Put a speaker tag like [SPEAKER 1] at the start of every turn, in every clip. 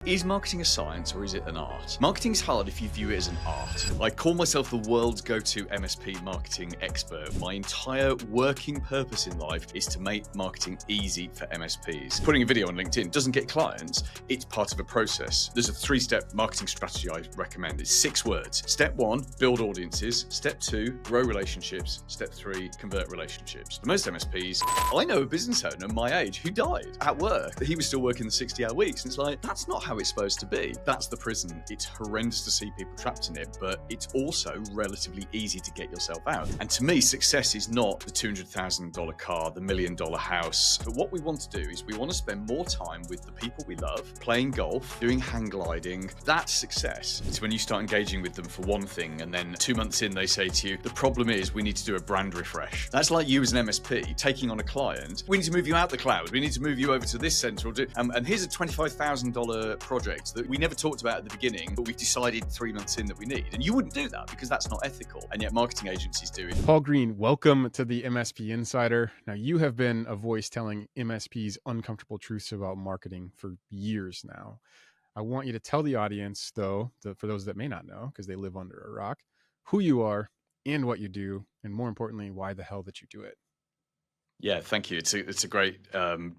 [SPEAKER 1] Is marketing a science or is it an art? Marketing's hard if you view it as an art. I call myself the world's go-to MSP marketing expert. My entire working purpose in life is to make marketing easy for MSPs. Putting a video on LinkedIn doesn't get clients, it's part of a process. There's a 3-step marketing strategy I recommend. It's 6 words. Step 1, build audiences. Step 2, grow relationships. Step 3, convert relationships. For most MSPs, I know a business owner my age who died at work. He was still working the 60-hour weeks, and it's like, that's not how it's supposed to be. That's the prison. It's horrendous to see people trapped in it, but it's also relatively easy to get yourself out. And to me, success is not the $200,000 car, the $1 million house. But what we want to do is we want to spend more time with the people we love, playing golf, doing hang gliding. That's success. It's when you start engaging with them for one thing, and then 2 months in, they say to you, the problem is we need to do a brand refresh. That's like you as an MSP taking on a client. We need to move you out the cloud. We need to move you over to this central. And here's a $25,000 project that we never talked about at the beginning, but we've decided 3 months in that we need. And you wouldn't do that because that's not ethical. And yet marketing agencies do it.
[SPEAKER 2] Paul Green, welcome to the MSP Insider. Now, you have been a voice telling MSPs uncomfortable truths about marketing for years now. I want you to tell the audience, though, for those that may not know, because they live under a rock, who you are and what you do, and more importantly, why the hell that you do it.
[SPEAKER 1] Yeah, thank you. It's a great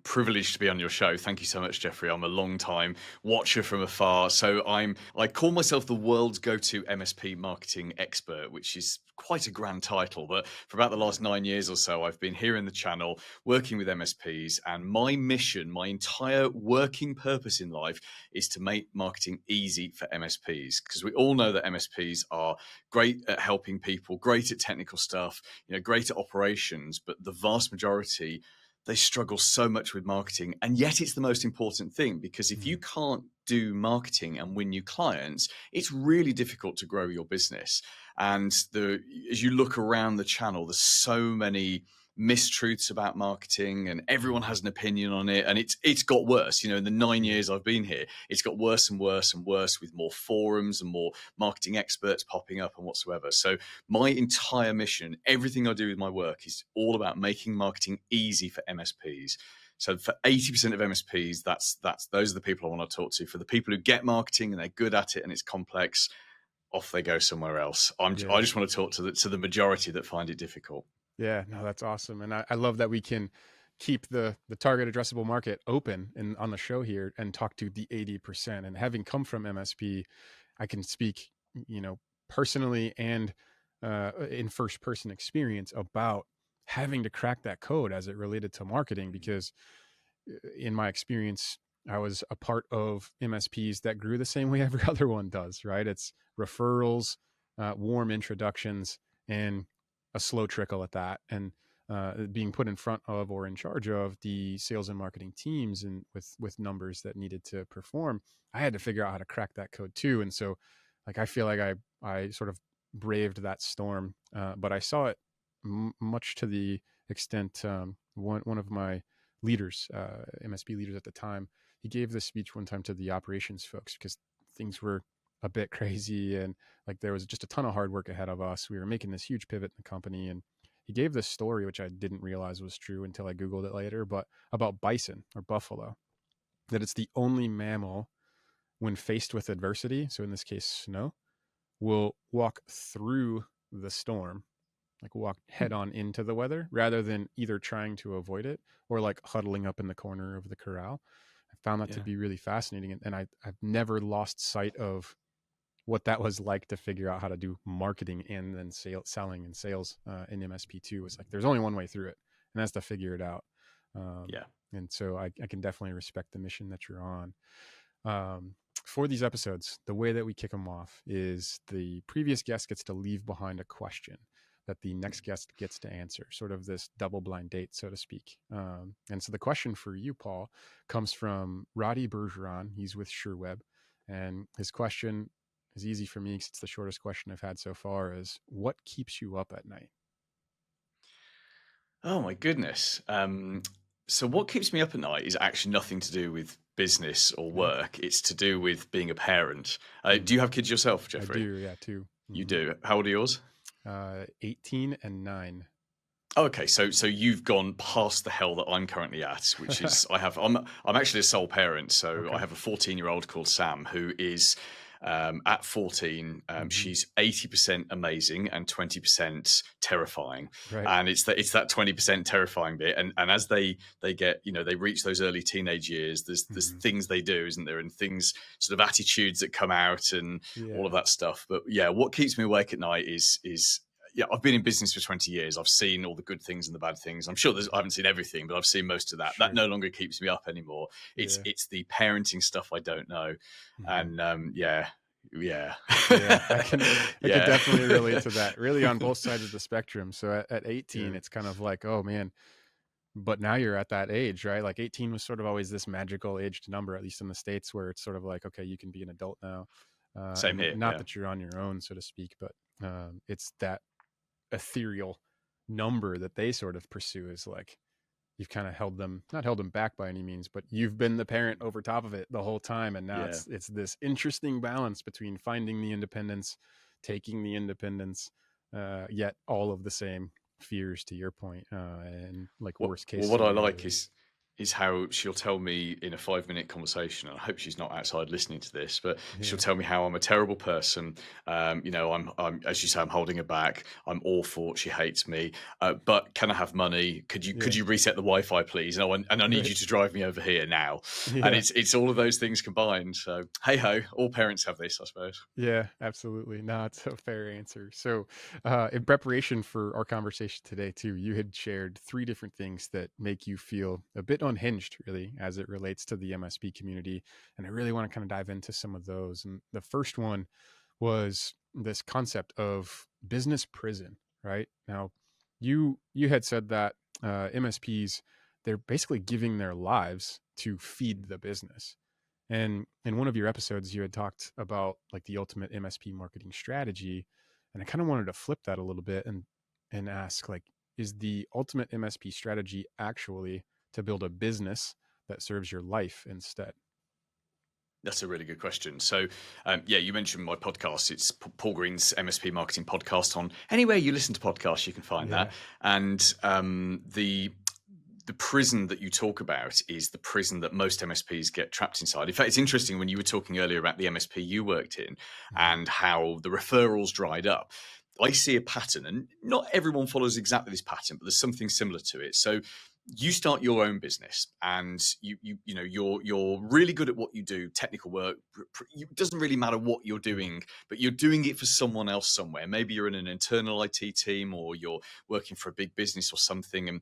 [SPEAKER 1] privilege to be on your show. Thank you so much, Jeffrey. I'm a long time watcher from afar. So I call myself the world's go-to MSP marketing expert, which is quite a grand title. But for about the last 9 years or so, I've been here in the channel working with MSPs. And my mission, my entire working purpose in life is to make marketing easy for MSPs. Because we all know that MSPs are great at helping people, great at technical stuff, great at operations, but the vast majority, they struggle so much with marketing. And yet it's the most important thing, because if you can't do marketing and win new clients, it's really difficult to grow your business. And as you look around the channel, there's so many mistruths about marketing and everyone has an opinion on it. And it's got worse. In the 9 years I've been here, it's got worse and worse and worse, with more forums and more marketing experts popping up and whatsoever. So my entire mission, everything I do with my work, is all about making marketing easy for MSPs. So for 80% of MSPs, those are the people I want to talk to. For the people who get marketing and they're good at it and it's complex, off they go somewhere else. I just want to talk to the majority that find it difficult.
[SPEAKER 2] Yeah, no, that's awesome. And I love that we can keep the target addressable market open and on the show here and talk to the 80%. And having come from MSP, I can speak, personally and in first person experience about having to crack that code as it related to marketing, because in my experience, I was a part of MSPs that grew the same way every other one does, right? It's referrals, warm introductions, and a slow trickle at that. And being put in front of or in charge of the sales and marketing teams and with numbers that needed to perform, I had to figure out how to crack that code too. And so I feel like I sort of braved that storm, but I saw it much to the extent one of my leaders, MSP leaders at the time, he gave this speech one time to the operations folks because things were a bit crazy and there was just a ton of hard work ahead of us. We were making this huge pivot in the company, and he gave this story, which I didn't realize was true until I Googled it later, but about bison or buffalo, that it's the only mammal when faced with adversity, so in this case snow, will walk through the storm, walk head on into the weather, rather than either trying to avoid it or huddling up in the corner of the corral. I found that to be really fascinating. And I've never lost sight of what that was like to figure out how to do marketing and then selling and sales in MSP2. It's there's only one way through it, and that's to figure it out. And so I can definitely respect the mission that you're on. For these episodes, the way that we kick them off is the previous guest gets to leave behind a question that the next guest gets to answer, sort of this double blind date, so to speak. And so the question for you, Paul, comes from Roddy Bergeron. He's with SureWeb. And his question is easy for me because it's the shortest question I've had so far, is what keeps you up at night?
[SPEAKER 1] Oh my goodness. So what keeps me up at night is actually nothing to do with business or work. It's to do with being a parent. Do you have kids yourself, Jeffrey?
[SPEAKER 2] I do, yeah, 2.
[SPEAKER 1] You do. How old are yours?
[SPEAKER 2] 18 and 9.
[SPEAKER 1] Okay, so you've gone past the hell that I'm currently at, which is I'm actually a sole parent, so I
[SPEAKER 2] Okay.
[SPEAKER 1] have a 14-year-old called Sam who is at 14.
[SPEAKER 2] Hmm.
[SPEAKER 1] She's 80% amazing and 20% terrifying,
[SPEAKER 2] Right.
[SPEAKER 1] and it's that 20% terrifying bit. And as they get, they reach those early teenage years, there's
[SPEAKER 2] Hmm.
[SPEAKER 1] things they do, isn't there, and things, sort of attitudes that come out and all of
[SPEAKER 2] Yeah.
[SPEAKER 1] that stuff. But yeah, what keeps me awake at night is yeah, I've been in business for 20 years. I've seen all the good things and the bad things. I'm sure I
[SPEAKER 2] Hmm.
[SPEAKER 1] haven't seen everything, but I've seen most of that. That
[SPEAKER 2] Sure.
[SPEAKER 1] no longer keeps me up anymore. It's
[SPEAKER 2] Yeah.
[SPEAKER 1] it's the parenting stuff I don't know.
[SPEAKER 2] Hmm.
[SPEAKER 1] And yeah.
[SPEAKER 2] Yeah, I could
[SPEAKER 1] Yeah.
[SPEAKER 2] definitely relate to that. Really on both sides of the spectrum. So at 18,
[SPEAKER 1] Yeah.
[SPEAKER 2] it's kind of like, oh man, but now you're at that age, right? Like 18 was sort of always this magical age to number, at least in the States, where it's sort of like, okay, you can be an adult now.
[SPEAKER 1] Same
[SPEAKER 2] And
[SPEAKER 1] here.
[SPEAKER 2] not
[SPEAKER 1] Yeah.
[SPEAKER 2] that you're on your own, so to speak, but it's that ethereal number that they sort of pursue is like, you've kind of not held them back by any means, but you've been the parent over top of it the whole time. And now
[SPEAKER 1] Yeah.
[SPEAKER 2] it's this interesting balance between finding the independence, taking the independence, yet all of the same fears to your point, and like
[SPEAKER 1] What
[SPEAKER 2] worst case
[SPEAKER 1] well, what I like
[SPEAKER 2] scenarios.
[SPEAKER 1] is how she'll tell me in a 5-minute conversation, and I hope she's not outside listening to this, but she'll
[SPEAKER 2] Yeah.
[SPEAKER 1] tell me how I'm a terrible person. I'm as you say, I'm holding her back. I'm awful. She hates me. But can I have money? Could
[SPEAKER 2] Yeah.
[SPEAKER 1] you reset the Wi-Fi, please? And I need
[SPEAKER 2] Right.
[SPEAKER 1] you to drive me over here now. And
[SPEAKER 2] Yeah.
[SPEAKER 1] it's all of those things combined. So hey ho, all parents have this, I suppose.
[SPEAKER 2] Yeah, absolutely. No, it's a fair answer. So, in preparation for our conversation today, too, you had shared three different things that make you feel a bit unhinged, really, as it relates to the MSP community. And I really want to kind of dive into some of those. And the first one was this concept of business prison, right? Now, you had said that MSPs, they're basically giving their lives to feed the business. And in one of your episodes, you had talked about like the ultimate MSP marketing strategy. And I kind of wanted to flip that a little bit and ask like, is the ultimate MSP strategy actually to build a business that serves your life instead?
[SPEAKER 1] That's a really good question. So, yeah, you mentioned my podcast. It's Paul Green's MSP Marketing Podcast. On anywhere you listen to podcasts, you can find that.
[SPEAKER 2] Yeah.
[SPEAKER 1] And the prison that you talk about is the prison that most MSPs get trapped inside. In fact, it's interesting when you were talking earlier about the MSP you worked in
[SPEAKER 2] Hmm.
[SPEAKER 1] and how the referrals dried up. I see a pattern, and not everyone follows exactly this pattern, but there's something similar to it. So you start your own business, and you're really good at what you do, technical work. It doesn't really matter what you're
[SPEAKER 2] Hmm.
[SPEAKER 1] doing, but you're doing it for someone else somewhere. Maybe you're in an internal IT team, or you're working for a big business or something, and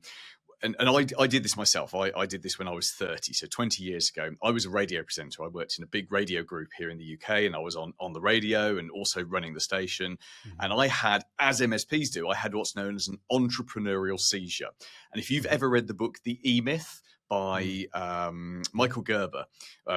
[SPEAKER 1] I did this myself. I did this when I was 30, so 20 years ago. I was a radio presenter. I worked in a big radio group here in the UK, and I was on the radio and also running the station. And
[SPEAKER 2] Hmm.
[SPEAKER 1] I had, as MSPs do, I had what's known as an entrepreneurial seizure. And if you've
[SPEAKER 2] Hmm.
[SPEAKER 1] ever read the book The E-Myth
[SPEAKER 2] Hmm.
[SPEAKER 1] by
[SPEAKER 2] Yeah.
[SPEAKER 1] Michael Gerber,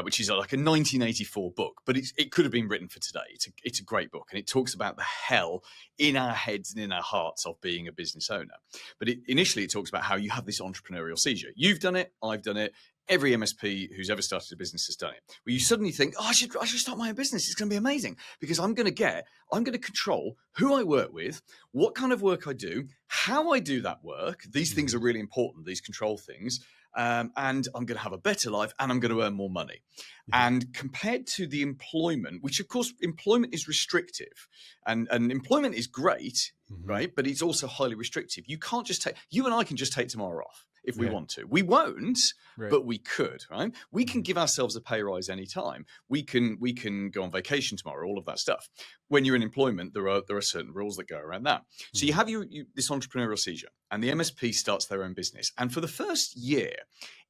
[SPEAKER 1] which is like a 1984 book, but it could have been written for today. It's a great book, and it talks about the hell in our heads and in our hearts of being a business owner. But initially, it talks about how you have this entrepreneurial seizure. You've done it. I've done it. Every MSP who's ever started a business has done it. Where you
[SPEAKER 2] Hmm.
[SPEAKER 1] suddenly think, oh, I should start my own business. It's going to be amazing because I'm going to control who I work with, what kind of work I do, how I do that work. These things
[SPEAKER 2] Hmm.
[SPEAKER 1] are really important, these control things. And I'm going to have a better life, and I'm going to earn more money.
[SPEAKER 2] Yeah.
[SPEAKER 1] And compared to the employment, which of course employment is restrictive, and employment is great,
[SPEAKER 2] Hmm.
[SPEAKER 1] right? But it's also highly restrictive. You and I can just take tomorrow off if we
[SPEAKER 2] Yeah.
[SPEAKER 1] want to. We won't,
[SPEAKER 2] Right.
[SPEAKER 1] but we could, right? We can
[SPEAKER 2] Hmm.
[SPEAKER 1] give ourselves a pay rise anytime. We can go on vacation tomorrow, all of that stuff. When you're in employment, there are certain rules that go around that. So you
[SPEAKER 2] Hmm.
[SPEAKER 1] have this entrepreneurial seizure, and the MSP starts their own business. And for the first year,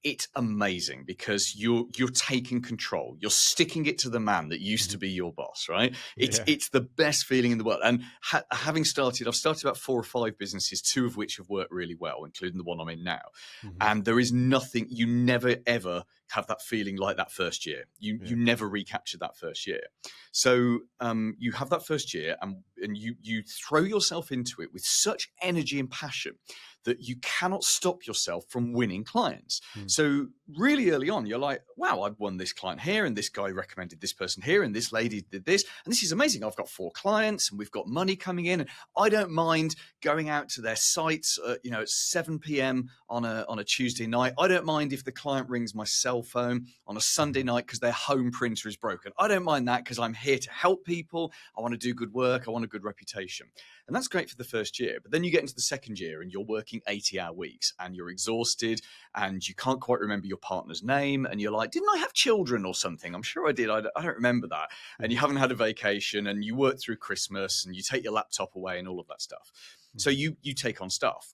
[SPEAKER 1] it's amazing because you're taking control. You're sticking it to the man that used
[SPEAKER 2] Hmm.
[SPEAKER 1] to be your boss, right? It's
[SPEAKER 2] Yeah.
[SPEAKER 1] it's the best feeling in the world. And I've started about 4 or 5 businesses, 2 of which have worked really well, including the one I'm in now.
[SPEAKER 2] Hmm.
[SPEAKER 1] And there is nothing, you never ever have that feeling like that first year. You
[SPEAKER 2] Yeah.
[SPEAKER 1] never recapture that first year. So you have that first year, and you throw yourself into it with such energy and passion that you cannot stop yourself from winning clients.
[SPEAKER 2] Mm.
[SPEAKER 1] So really early on, you're like, wow, I've won this client here, and this guy recommended this person here, and this lady did this, and this is amazing. I've got 4 clients, and we've got money coming in, and I don't mind going out to their sites, at 7 p.m. on a Tuesday night. I don't mind if the client rings my cell phone on a Sunday night because their home printer is broken. I don't mind that because I'm here to help people. I want to do good work. I want a good reputation. And that's great for the first year. But then you get into the second year and you're working 80-hour weeks and you're exhausted and you can't quite remember your partner's name. And you're like, didn't I have children or something? I'm sure I did. I don't remember that. And you haven't had a vacation and you work through Christmas and you take your laptop away and all of that stuff. So you take on staff.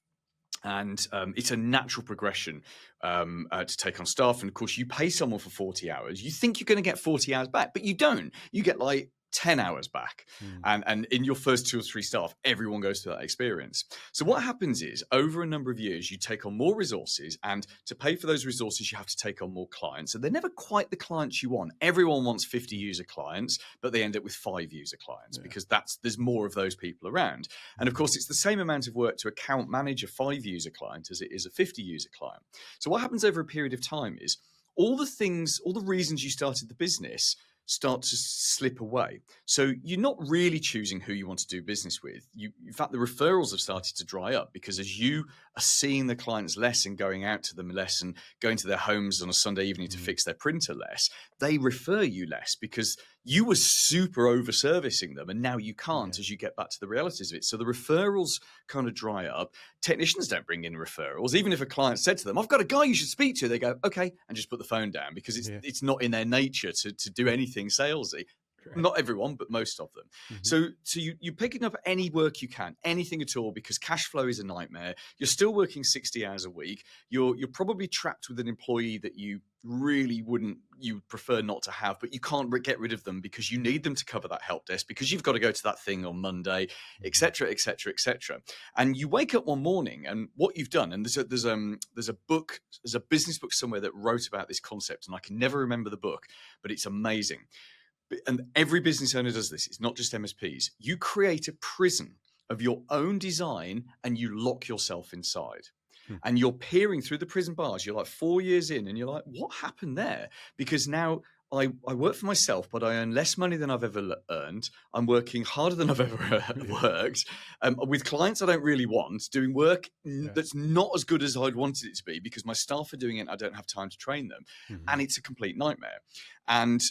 [SPEAKER 1] And it's a natural progression to take on staff. And of course, you pay someone for 40 hours. You think you're going to get 40 hours back, but you don't. You get like 10 hours back. And in your first 2 or 3 staff, everyone goes through that experience. So what happens is over a number of years, you take on more resources, and to pay for those resources, you have to take on more clients. And they're never quite the clients you want. Everyone wants 50 user clients, but they end up with 5 user clients because there's more of those people around. And of course, it's the same amount of work to account manage a 5 user client as it is a 50 user client. So what happens over a period of time is all the reasons you started the business start to slip away. So you're not really choosing who you want to do business with. In fact, the referrals have started to dry up because as you are seeing the clients less and going out to them less and going to their homes on a Sunday evening to fix their printer less, they refer you less because you were super over servicing them and now you can't as you get back to the realities of it. So the referrals kind of dry up. Technicians don't bring in referrals. Even if a client said to them, I've got a guy you should speak to, they go, okay, and just put the phone down because it's not in their nature to do anything salesy. Right. Not everyone, but most of them. So you're picking up any work you can, anything at all, because cash flow is a nightmare. You're still working 60 hours a week. You're probably trapped with an employee that you prefer not to have, but you can't get rid of them because you need them to cover that help desk because you've got to go to that thing on Monday, etc., etc., etc. And you wake up one morning, and what you've done, and there's a business book somewhere that wrote about this concept, and I can never remember the book, but it's amazing. And every business owner does this. It's not just MSPs. You create a prison of your own design and you lock yourself inside. And you're peering through the prison bars. You're like 4 years in and you're like, what happened there? Because now I work for myself, but I earn less money than I've ever earned. I'm working harder than I've ever worked with clients I don't really want, doing work that's not as good as I'd wanted it to be because my staff are doing it and I don't have time to train them. And it's a complete nightmare. And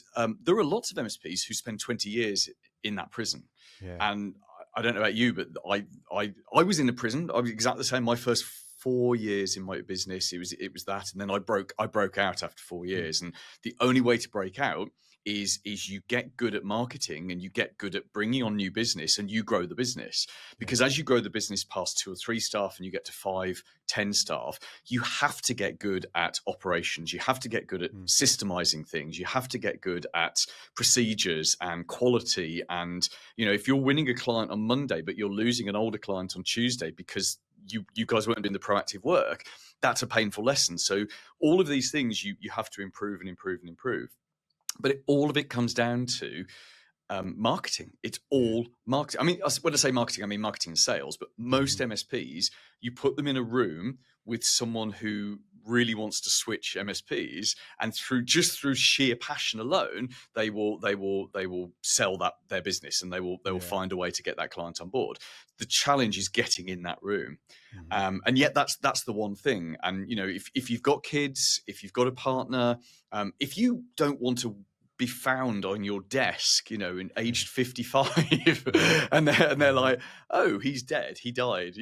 [SPEAKER 1] there are lots of MSPs who spend 20 years in that prison. And I don't know about you, but I was in a prison. I was exactly the same. My first 4 years in my business, it was that, and then I broke out after 4 years. And the only way to break out is you get good at marketing and you get good at bringing on new business and you grow the business. Because as you grow the business past 2 or 3 staff and you get to 5, 10 staff, you have to get good at operations. You have to get good at systemizing things. You have to get good at procedures and quality. And, if you're winning a client on Monday, but you're losing an older client on Tuesday because you guys weren't doing the proactive work, that's a painful lesson. So all of these things you have to improve and improve and improve. But all of it comes down to marketing. It's all marketing. I mean, when I say marketing, I mean marketing and sales. But most MSPs, you put them in a room with someone who really wants to switch MSPs, and through sheer passion alone, they will sell their business, and they will find a way to get that client on board. The challenge is getting in that room, and yet that's the one thing. And if you've got kids, if you've got a partner, if you don't want to be found on your desk, in aged 55, and they're like, oh, he's dead, he died,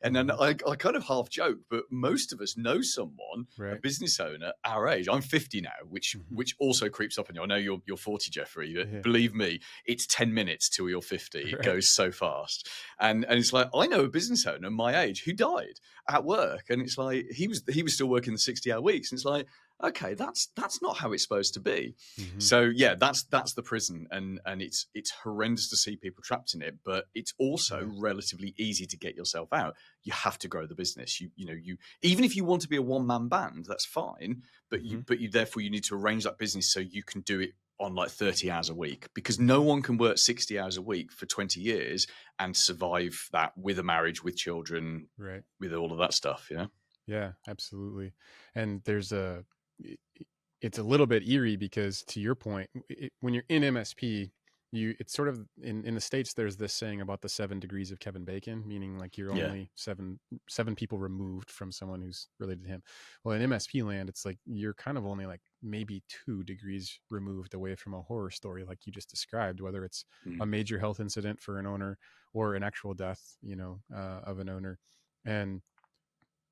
[SPEAKER 1] and then I kind of half joke, but most of us know someone, a business owner our age. I'm 50 now, which also creeps up on you. I know you're 40, Jeffrey, but believe me, it's 10 minutes till you're 50. It goes so fast, and it's like, I know a business owner my age who died at work, and it's like he was still working the 60-hour weeks, and it's like, okay, that's not how it's supposed to be. So that's the prison, and it's horrendous to see people trapped in it, but it's also relatively easy to get yourself out. You have to grow the business. You even if you want to be a one-man band, that's fine, but you therefore you need to arrange that business so you can do it on like 30 hours a week, because no one can work 60 hours a week for 20 years and survive that with a marriage, with children,
[SPEAKER 2] Right.
[SPEAKER 1] with all of that stuff.
[SPEAKER 2] Yeah, absolutely. And it's a little bit eerie because, to your point, when you're in MSP, it's sort of in the States, there's this saying about the 7 degrees of Kevin Bacon, meaning like you're
[SPEAKER 1] Yeah.
[SPEAKER 2] only seven people removed from someone who's related to him. Well, in MSP land, it's like you're kind of only like maybe 2 degrees removed away from a horror story like you just described, whether it's a major health incident for an owner or an actual death, of an owner. And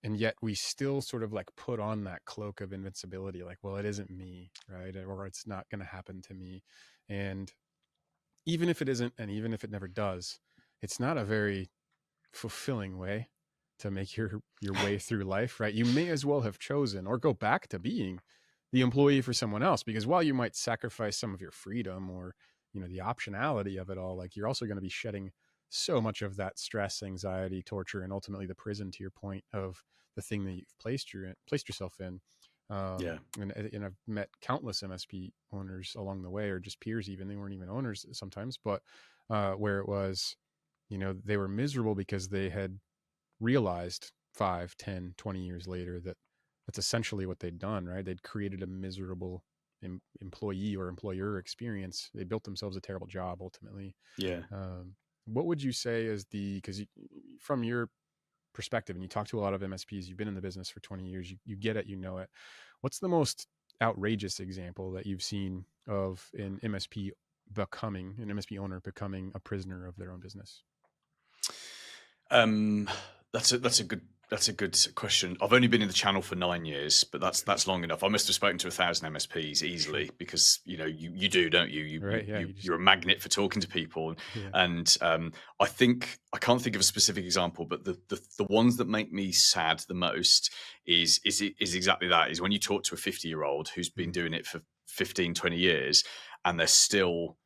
[SPEAKER 2] yet we still sort of like put on that cloak of invincibility, like, well, it isn't me, right? Or it's not going to happen to me. And even if it isn't, and even if it never does, it's not a very fulfilling way to make your way through life, right? You may as well have chosen or go back to being the employee for someone else, because while you might sacrifice some of your freedom or, the optionality of it all, like, you're also going to be shedding so much of that stress, anxiety, torture, and ultimately the prison, to your point, of the thing that you've placed yourself in. And I've met countless MSP owners along the way, or just peers, even they weren't even owners sometimes, but where it was, they were miserable because they had realized 5, 10, 20 years later that that's essentially what they'd done, right? They'd created a miserable employee or employer experience. They built themselves a terrible job ultimately.
[SPEAKER 1] Yeah.
[SPEAKER 2] What would you say is because from your perspective, and you talk to a lot of MSPs, you've been in the business for 20 years, you get it, it. What's the most outrageous example that you've seen of an MSP owner becoming a prisoner of their own business?
[SPEAKER 1] That's a good question. I've only been in the channel for 9 years, but that's long enough. I must have spoken to 1,000 MSPs easily, because you do, don't you?
[SPEAKER 2] Right, yeah,
[SPEAKER 1] You're a magnet for talking to people,
[SPEAKER 2] yeah.
[SPEAKER 1] and I can't think of a specific example, but the ones that make me sad the most is exactly that. Is when you talk to a 50-year-old who's been doing it for 15, 20 years, and they're still.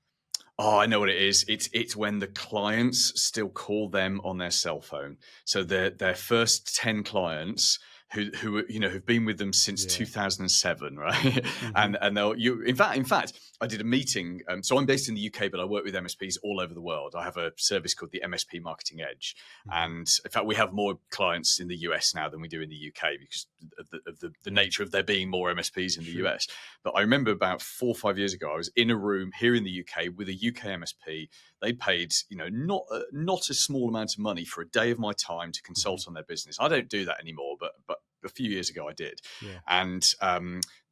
[SPEAKER 1] Oh, I know what it is. It's when the clients still call them on their cell phone. So their first 10 clients who have been with them since 2007, right?
[SPEAKER 2] Mm-hmm.
[SPEAKER 1] and they'll in fact, I did a meeting. So I'm based in the UK, but I work with MSPs all over the world. I have a service called the MSP Marketing Edge, and in fact, we have more clients in the US now than we do in the UK because of the nature of there being more MSPs in the US. But I remember about 4 or 5 years ago, I was in a room here in the UK with a UK MSP. They paid, not a small amount of money for a day of my time to consult on their business. I don't do that anymore, but a few years ago I did.
[SPEAKER 2] Yeah.
[SPEAKER 1] And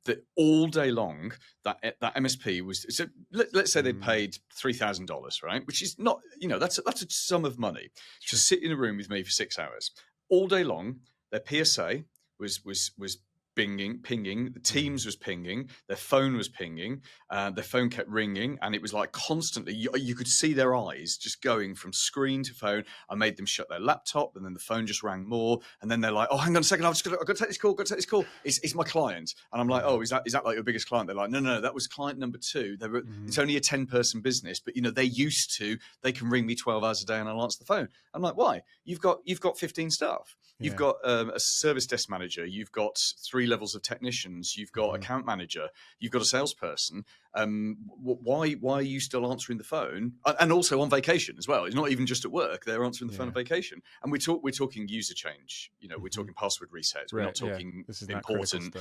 [SPEAKER 1] that all day long, that MSP was. So let's say they paid $3,000, right? Which is not, that's a sum of money to sit in a room with me for 6 hours all day long. Their PSA was pinging, the Teams was pinging, their phone was pinging, their phone kept ringing, and it was like constantly, you could see their eyes just going from screen to phone. I made them shut their laptop, and then the phone just rang more, and then they're like, oh, hang on a second, I've got to take this call, it's my client. And I'm like, oh, is that like your biggest client? They're like, no, that was client number 2. It's only a 10-person business, but they can ring me 12 hours a day and I'll answer the phone. I'm like, why? You've got 15 staff. You've got a service desk manager. You've got 3 levels of technicians. You've got account manager. You've got a salesperson. Why are you still answering the phone? And also on vacation as well. It's not even just at work. They're answering the phone on vacation. And we're talking user change. We're talking password resets. We're not talking
[SPEAKER 2] this is
[SPEAKER 1] important.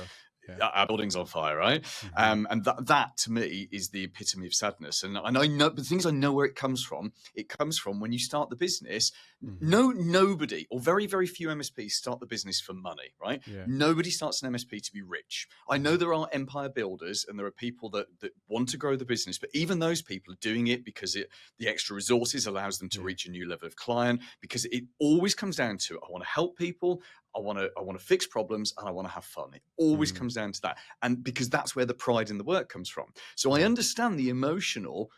[SPEAKER 2] Our
[SPEAKER 1] building's on fire, right? And that to me is the epitome of sadness. And I know the things I know where it comes from. It comes from when you start the business. Nobody, or very, very few MSPs start the business for money, right? Nobody starts an MSP to be rich. I know there are empire builders and there are people that want to grow the business, but even those people are doing it because the extra resources allows them to reach a new level of client, because it always comes down to, I want to help people, I want to fix problems, and I want to have fun. It always comes down to that. And because that's where the pride in the work comes from. So I understand the emotional.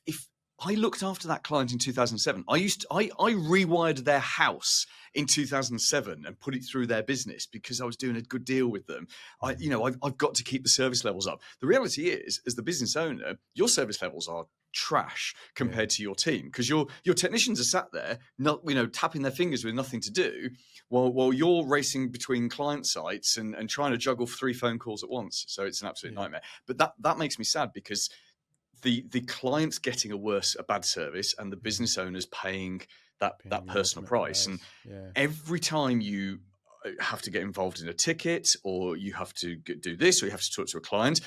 [SPEAKER 1] If I looked after that client in 2007, I rewired their house in 2007 and put it through their business because I was doing a good deal with them. I've got to keep the service levels up. The reality is, as the business owner, your service levels are trash
[SPEAKER 2] Yeah.
[SPEAKER 1] compared to your team, because your technicians are sat there, not, tapping their fingers with nothing to do, while you're racing between client sites and trying to juggle 3 phone calls at once. So it's an absolute
[SPEAKER 2] Yeah.
[SPEAKER 1] nightmare. But that makes me sad, because the client's getting a bad service, and the
[SPEAKER 2] Mhm.
[SPEAKER 1] business owner's paying
[SPEAKER 2] Paying
[SPEAKER 1] that
[SPEAKER 2] the
[SPEAKER 1] personal
[SPEAKER 2] ultimate
[SPEAKER 1] price. And
[SPEAKER 2] price. Yeah.
[SPEAKER 1] every time you have to get involved in a ticket, or you have to do this, or you have to talk to a client,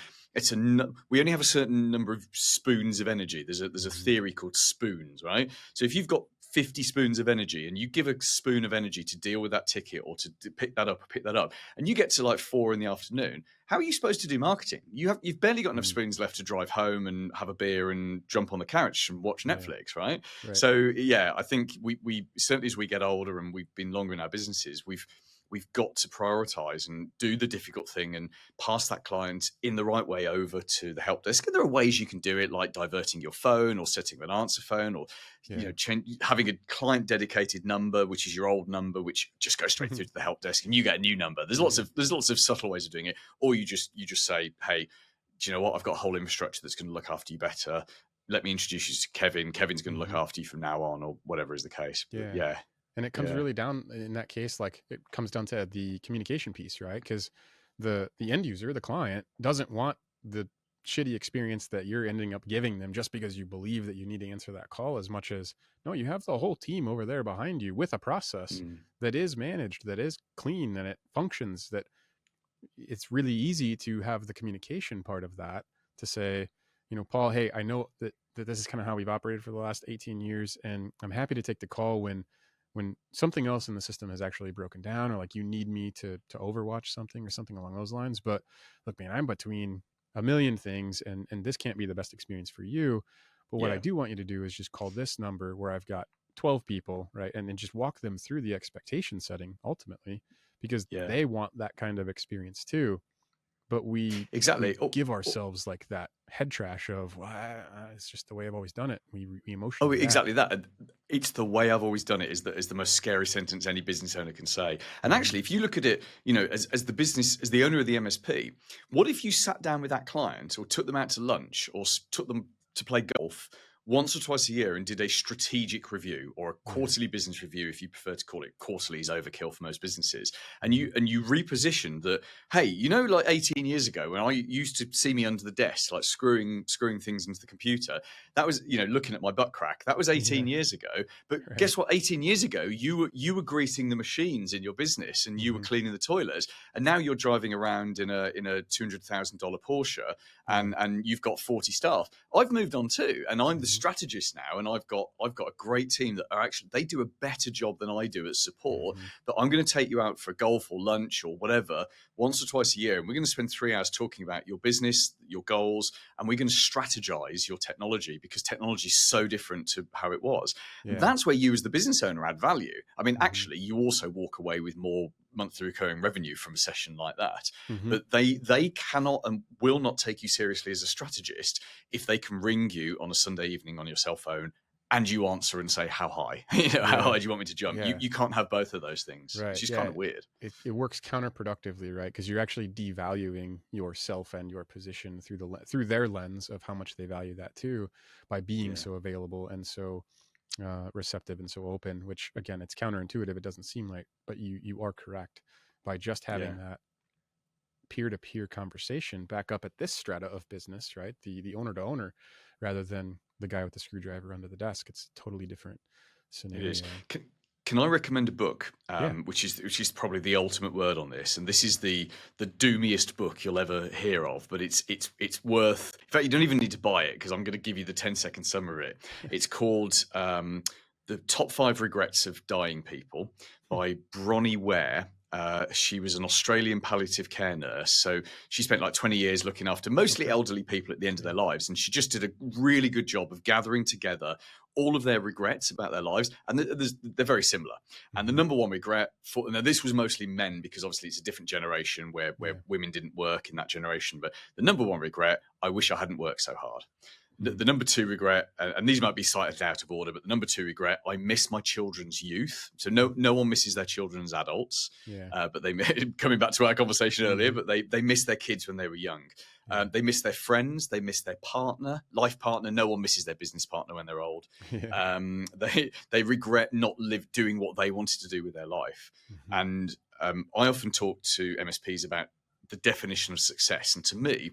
[SPEAKER 1] we only have a certain number of spoons of energy. There's a
[SPEAKER 2] Mhm.
[SPEAKER 1] theory called spoons, right? So if you've got 50 spoons of energy, and you give a spoon of energy to deal with that ticket, or to pick that up, and you get to like 4 in the afternoon, how are you supposed to do marketing? You've barely got enough
[SPEAKER 2] Mm.
[SPEAKER 1] spoons left to drive home and have a beer and jump on the couch and watch
[SPEAKER 2] Yeah.
[SPEAKER 1] Netflix, right?
[SPEAKER 2] Right.
[SPEAKER 1] So yeah, I think we certainly, as we get older and we've been longer in our businesses, we've got to prioritize and do the difficult thing, and pass that client in the right way over to the help desk. And there are ways you can do it, like diverting your phone, or setting an answer phone, or
[SPEAKER 2] Yeah.
[SPEAKER 1] having a client dedicated number, which is your old number, which just goes straight through to the help desk, and you get a new number. There's
[SPEAKER 2] Yeah.
[SPEAKER 1] lots of subtle ways of doing it. Or you just say, hey, do you know what? I've got a whole infrastructure that's going to look after you better. Let me introduce you to Kevin. Kevin's going to look
[SPEAKER 2] Mhm.
[SPEAKER 1] after you from now on, or whatever is the case. But
[SPEAKER 2] Yeah.
[SPEAKER 1] yeah,
[SPEAKER 2] And it comes
[SPEAKER 1] yeah,
[SPEAKER 2] really down in that case, like it comes down to the communication piece, right? Because the end user, the client, doesn't want the shitty experience that you're ending up giving them just because you believe that you need to answer that call, as much as no, you have the whole team over there behind you with a process
[SPEAKER 1] mm,
[SPEAKER 2] that is managed, that is clean, and it functions. That it's really easy to have the communication part of that, to say, Paul, hey, I know that this is kind of how we've operated for the last 18 years, and I'm happy to take the call when something else in the system has actually broken down, or like you need me to overwatch something or something along those lines. But look, man, I'm between a million things, and this can't be the best experience for you. But what I
[SPEAKER 1] yeah,
[SPEAKER 2] do want you to do is just call this number where I've got 12 people, right? And then just walk them through the expectation setting ultimately, because
[SPEAKER 1] yeah.
[SPEAKER 2] they want that kind of experience too. But we
[SPEAKER 1] Exactly.
[SPEAKER 2] give ourselves like that head trash of, well, it's just the way I've always done it. We
[SPEAKER 1] Oh,
[SPEAKER 2] emotionally react.
[SPEAKER 1] exactly that. And it's the way I've always done it is the most scary sentence any business owner can say. And
[SPEAKER 2] Mm-hmm.
[SPEAKER 1] actually, if you look at it, as the owner of the MSP, what if you sat down with that client, or took them out to lunch, or took them to play golf once or twice a year, and did a strategic review, or a
[SPEAKER 2] Yeah.
[SPEAKER 1] quarterly business review, if you prefer to call it. Quarterly is overkill for most businesses. And
[SPEAKER 2] Mm-hmm.
[SPEAKER 1] you repositioned that, hey, like 18 years ago, when I used to see me under the desk, like screwing things into the computer, that was, looking at my butt crack. That was 18
[SPEAKER 2] Yeah.
[SPEAKER 1] years ago. But
[SPEAKER 2] Right.
[SPEAKER 1] guess what? 18 years ago, you were greasing the machines in your business, and you were
[SPEAKER 2] Mm-hmm.
[SPEAKER 1] cleaning the toilets, and now you're driving around in a $200,000 Porsche,
[SPEAKER 2] Yeah.
[SPEAKER 1] and you've got 40 staff. I've moved on too, and I'm the
[SPEAKER 2] Mm-hmm.
[SPEAKER 1] strategist now, and I've got a great team that are actually, they do a better job than I do at support.
[SPEAKER 2] Mm-hmm.
[SPEAKER 1] But I'm going to take you out for golf or lunch or whatever once or twice a year, and we're going to spend 3 hours talking about your business, your goals, and we're going to strategize your technology, because technology is so different to how it was. And
[SPEAKER 2] Yeah.
[SPEAKER 1] that's where you, as the business owner, add value. I mean,
[SPEAKER 2] Mm-hmm.
[SPEAKER 1] actually, you also walk away with more monthly recurring revenue from a session like that.
[SPEAKER 2] Mm-hmm.
[SPEAKER 1] But they cannot and will not take you seriously as a strategist if they can ring you on a Sunday evening on your cell phone, and you answer and say, how high? How
[SPEAKER 2] Yeah.
[SPEAKER 1] high do you want me to jump? You
[SPEAKER 2] Yeah.
[SPEAKER 1] you can't have both of those things. It's
[SPEAKER 2] Right.
[SPEAKER 1] just kind
[SPEAKER 2] Yeah.
[SPEAKER 1] of weird.
[SPEAKER 2] It works counterproductively, right? Because you're actually devaluing yourself and your position through through their lens of how much they value that too, by being
[SPEAKER 1] Yeah.
[SPEAKER 2] so available and so receptive and so open. Which again, it's counterintuitive. It doesn't seem like, but you are correct. By just
[SPEAKER 1] Yeah.
[SPEAKER 2] having that peer-to-peer conversation back up at this strata of business, right? The owner to owner, rather than the guy with the screwdriver under the desk. It's a totally different
[SPEAKER 1] It is.
[SPEAKER 2] scenario.
[SPEAKER 1] Can I recommend a book,
[SPEAKER 2] Yeah.
[SPEAKER 1] which is probably the ultimate word on this, and this is the doomiest book you'll ever hear of, but it's worth. In fact, you don't even need to buy it, because I'm going to give you the 10-second summary of it. It's called "The Top 5 Regrets of Dying People" by Bronnie Ware. She was an Australian palliative care nurse, so she spent like 20 years looking after mostly
[SPEAKER 2] Okay.
[SPEAKER 1] elderly people at the end of
[SPEAKER 2] Yeah.
[SPEAKER 1] their lives, and she just did a really good job of gathering together all of their regrets about their lives, and they're very similar. And the
[SPEAKER 2] Mm-hmm.
[SPEAKER 1] number one regret now, this was mostly men, because obviously it's a different generation where
[SPEAKER 2] Yeah.
[SPEAKER 1] women didn't work in that generation. But the number one regret: I wish I hadn't worked so hard. The number two regret, and these might be cited out of order, but the number two regret, I miss my children's youth. So no one misses their children as adults,
[SPEAKER 2] Yeah.
[SPEAKER 1] but they coming back to our conversation earlier,
[SPEAKER 2] Mhm.
[SPEAKER 1] but they miss their kids when they were young.
[SPEAKER 2] Yeah.
[SPEAKER 1] They miss their friends, they miss their life partner. No one misses their business partner when they're old.
[SPEAKER 2] Yeah.
[SPEAKER 1] They regret not doing what they wanted to do with their life.
[SPEAKER 2] Mhm.
[SPEAKER 1] And I often talk to MSPs about the definition of success. And to me,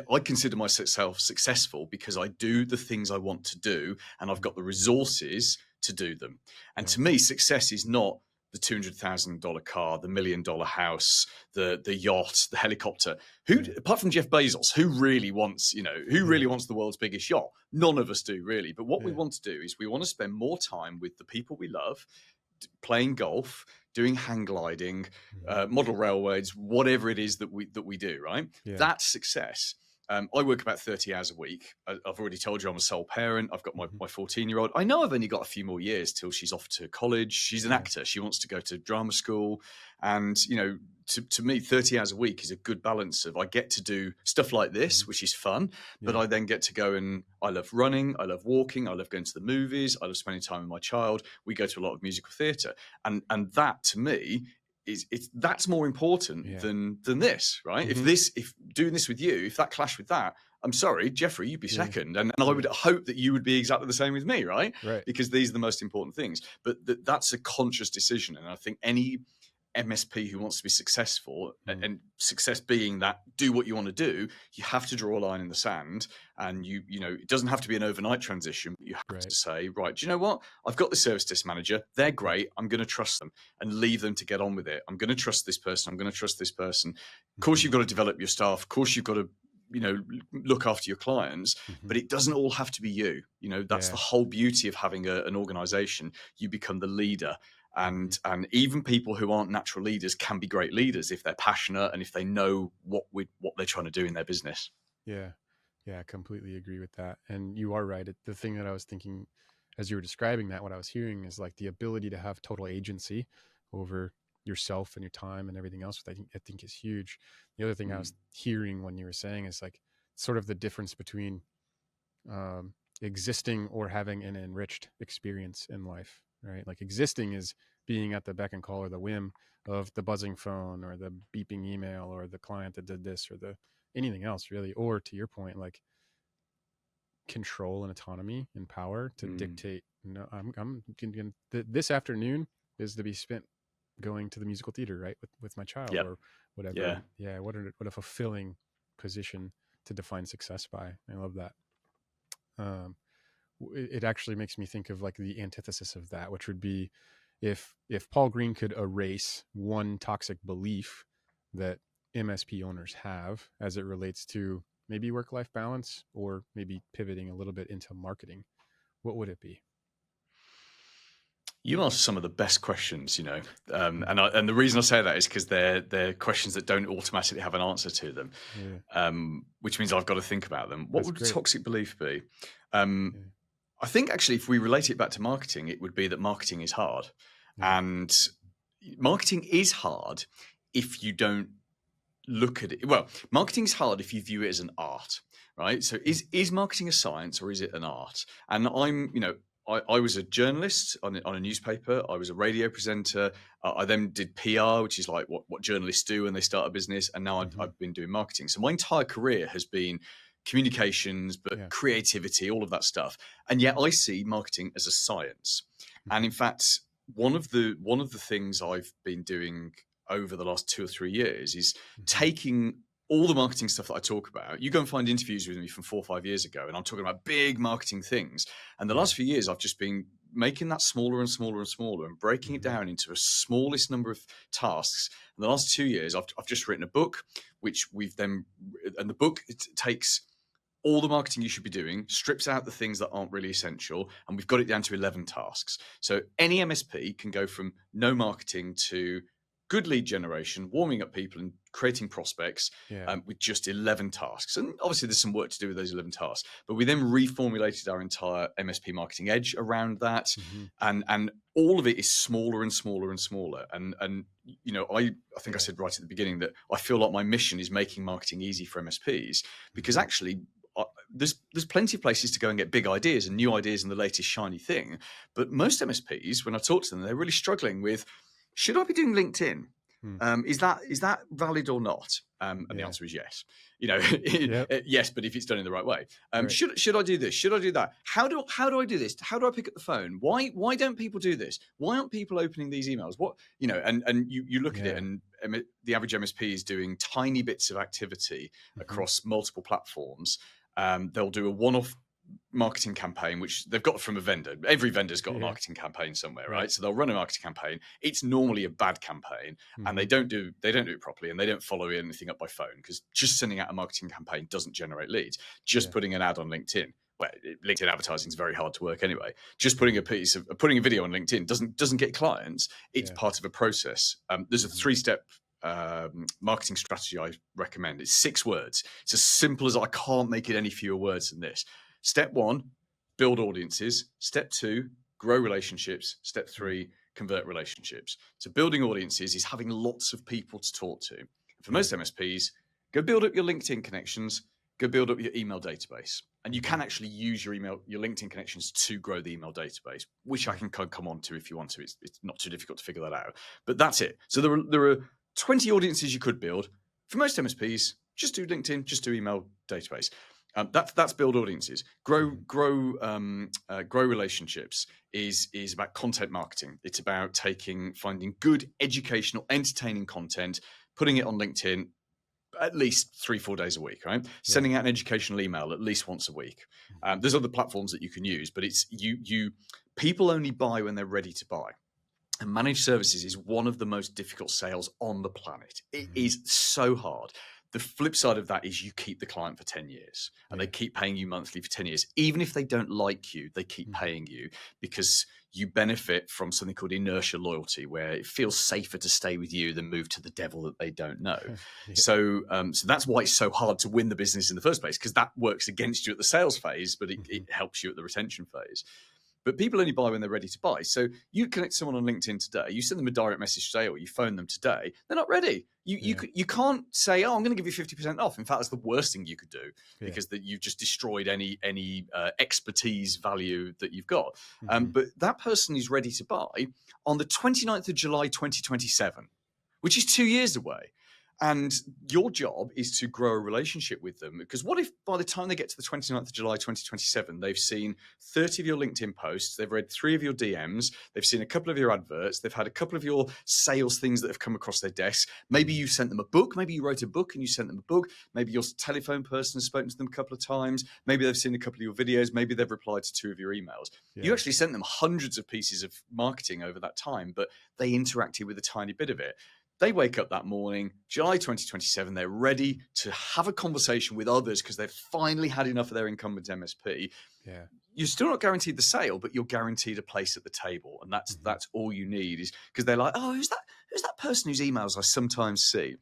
[SPEAKER 1] I consider myself successful because I do the things I want to do and I've got the resources to do them. And
[SPEAKER 2] Yeah.
[SPEAKER 1] to me, success is not the $200,000 car, the $1 million house, the yacht, the helicopter. Who,
[SPEAKER 2] Yeah.
[SPEAKER 1] apart from Jeff Bezos, who really wants, who really
[SPEAKER 2] Yeah.
[SPEAKER 1] wants the world's biggest yacht? None of us do, really. But what we
[SPEAKER 2] Yeah.
[SPEAKER 1] want to do is we want to spend more time with the people we love, playing golf, doing hang gliding,
[SPEAKER 2] Mhm.
[SPEAKER 1] model railways, whatever it is that we do, right?
[SPEAKER 2] Yeah.
[SPEAKER 1] That's success. I work about 30 hours a week. I've already told you I'm a sole parent. I've got my 14-year-old. I know I've only got a few more years till she's off to college. She's an actor. She wants to go to drama school. And, to me, 30 hours a week is a good balance of I get to do stuff like this, which is fun, but I then get to go and I love running. I love walking. I love going to the movies. I love spending time with my child. We go to a lot of musical theatre. And that to me that's more important than this, right? If doing this with you, if that clashed with that, I'm sorry, Jeffrey, you'd be second, and I would hope that you would be exactly the same with me, right?
[SPEAKER 2] Right.
[SPEAKER 1] Because these are the most important things. But that's a conscious decision, and I think any MSP who wants to be successful, and success being that do what you want to do, you have to draw a line in the sand, and it doesn't have to be an overnight transition, but you have to say, right, do you know what? I've got the service desk manager. They're great. I'm going to trust them and leave them to get on with it. I'm going to trust this person. I'm going to trust this person. Of course, you've got to develop your staff. Of course, you've got to look after your clients, but it doesn't all have to be you. That's the whole beauty of having an organization. You become the leader. And even people who aren't natural leaders can be great leaders if they're passionate and if they know what they're trying to do in their business.
[SPEAKER 2] Yeah. I completely agree with that. And you are right. The thing that I was thinking as you were describing that, what I was hearing is like the ability to have total agency over yourself and your time and everything else, which I think is huge. The other thing I was hearing when you were saying is like sort of the difference between existing or having an enriched experience in life, right? Like existing is being at the beck and call or the whim of the buzzing phone or the beeping email or the client that did this or anything else really. Or to your point, like control and autonomy and power to dictate, I'm gonna, this afternoon is to be spent going to the musical theater, right? With my child or whatever. Yeah. What a fulfilling position to define success by. I love that. It actually makes me think of like the antithesis of that, which would be if Paul Green could erase one toxic belief that MSP owners have as it relates to maybe work-life balance or maybe pivoting a little bit into marketing, what would it be?
[SPEAKER 1] You ask some of the best questions, and the reason I say that is because they're questions that don't automatically have an answer to them, which means I've got to think about them. What would a toxic belief be? I think actually, if we relate it back to marketing, it would be that marketing is hard, and marketing is hard if you don't look at it. Well, marketing is hard if you view it as an art, right? So is marketing a science or is it an art? And I was a journalist on a newspaper. I was a radio presenter. I then did PR, which is like what journalists do when they start a business. And now I've been doing marketing. So my entire career has been communications, but creativity, all of that stuff. And yet I see marketing as a science. And in fact, one of the things I've been doing over the last 2 or 3 years is taking all the marketing stuff that I talk about. You go and find interviews with me from 4 or 5 years ago, and I'm talking about big marketing things. And the last few years, I've just been making that smaller and smaller and smaller and breaking it down into a smallest number of tasks. And the last 2 years, I've just written a book, which and the book takes all the marketing you should be doing, strips out the things that aren't really essential, and we've got it down to 11 tasks. So any MSP can go from no marketing to good lead generation, warming up people and creating prospects with just 11 tasks. And obviously there's some work to do with those 11 tasks, but we then reformulated our entire MSP marketing edge around that. And all of it is smaller and smaller and smaller. And I think I said right at the beginning that I feel like my mission is making marketing easy for MSPs, because actually there's plenty of places to go and get big ideas and new ideas and the latest shiny thing. But most MSPs, when I talk to them, they're really struggling with, should I be doing LinkedIn? Is that valid or not? And the answer is yes. Yes, but if it's done in the right way.
[SPEAKER 2] Right.
[SPEAKER 1] Should I do this? Should I do that? How do I do this? How do I pick up the phone? Why don't people do this? Why aren't people opening these emails? What, and you look at it, and the average MSP is doing tiny bits of activity across multiple platforms. They'll do a one-off marketing campaign, which they've got from a vendor. Every vendor's got a marketing campaign somewhere, right? So they'll run a marketing campaign. It's normally a bad campaign, and they don't do it properly, and they don't follow anything up by phone, because just sending out a marketing campaign doesn't generate leads. Just putting an ad on LinkedIn, well, LinkedIn advertising is very hard to work anyway. Just putting a video on LinkedIn doesn't get clients. It's part of a process. There's a 3-step marketing strategy I recommend. It's 6 words. It's as simple as, I can't make it any fewer words than this. Step 1, build audiences. Step 2, grow relationships. Step 3, convert relationships. So building audiences is having lots of people to talk to. For most MSPs, go build up your LinkedIn connections, go build up your email database. And you can actually use your LinkedIn connections to grow the email database, which I can come on to if you want to. It's not too difficult to figure that out. But that's it. So there are 20 audiences you could build. For most MSPs, just do LinkedIn, just do email database. That's build audiences. Grow relationships is about content marketing. It's about finding good, educational, entertaining content, putting it on LinkedIn at least 3-4 days a week, right? Sending out an educational email at least once a week. There's other platforms that you can use, but it's people only buy when they're ready to buy. And managed services is one of the most difficult sales on the planet. It is so hard. The flip side of that is you keep the client for 10 years and they keep paying you monthly for 10 years. Even if they don't like you, they keep paying you, because you benefit from something called inertia loyalty, where it feels safer to stay with you than move to the devil that they don't know. So that's why it's so hard to win the business in the first place, because that works against you at the sales phase, but it helps you at the retention phase. But people only buy when they're ready to buy. So you connect someone on LinkedIn today, you send them a direct message today, or you phone them today, they're not ready. You can't say, I'm going to give you 50% off. In fact, that's the worst thing you could do, because you've just destroyed any expertise value that you've got. But that person is ready to buy on the 29th of July, 2027, which is 2 years away. And your job is to grow a relationship with them, because what if by the time they get to the 29th of July, 2027, they've seen 30 of your LinkedIn posts, they've read 3 of your DMs, they've seen a couple of your adverts, they've had a couple of your sales things that have come across their desk. Maybe you sent them a book, maybe you wrote a book and you sent them a book. Maybe your telephone person has spoken to them a couple of times. Maybe they've seen a couple of your videos. Maybe they've replied to 2 of your emails. You actually sent them hundreds of pieces of marketing over that time, but they interacted with a tiny bit of it. They wake up that morning, July 2027, they're ready to have a conversation with others because they've finally had enough of their incumbent MSP. You're still not guaranteed the sale, but you're guaranteed a place at the table. And that's all you need, is because they're like, oh, who's that person whose emails I sometimes see?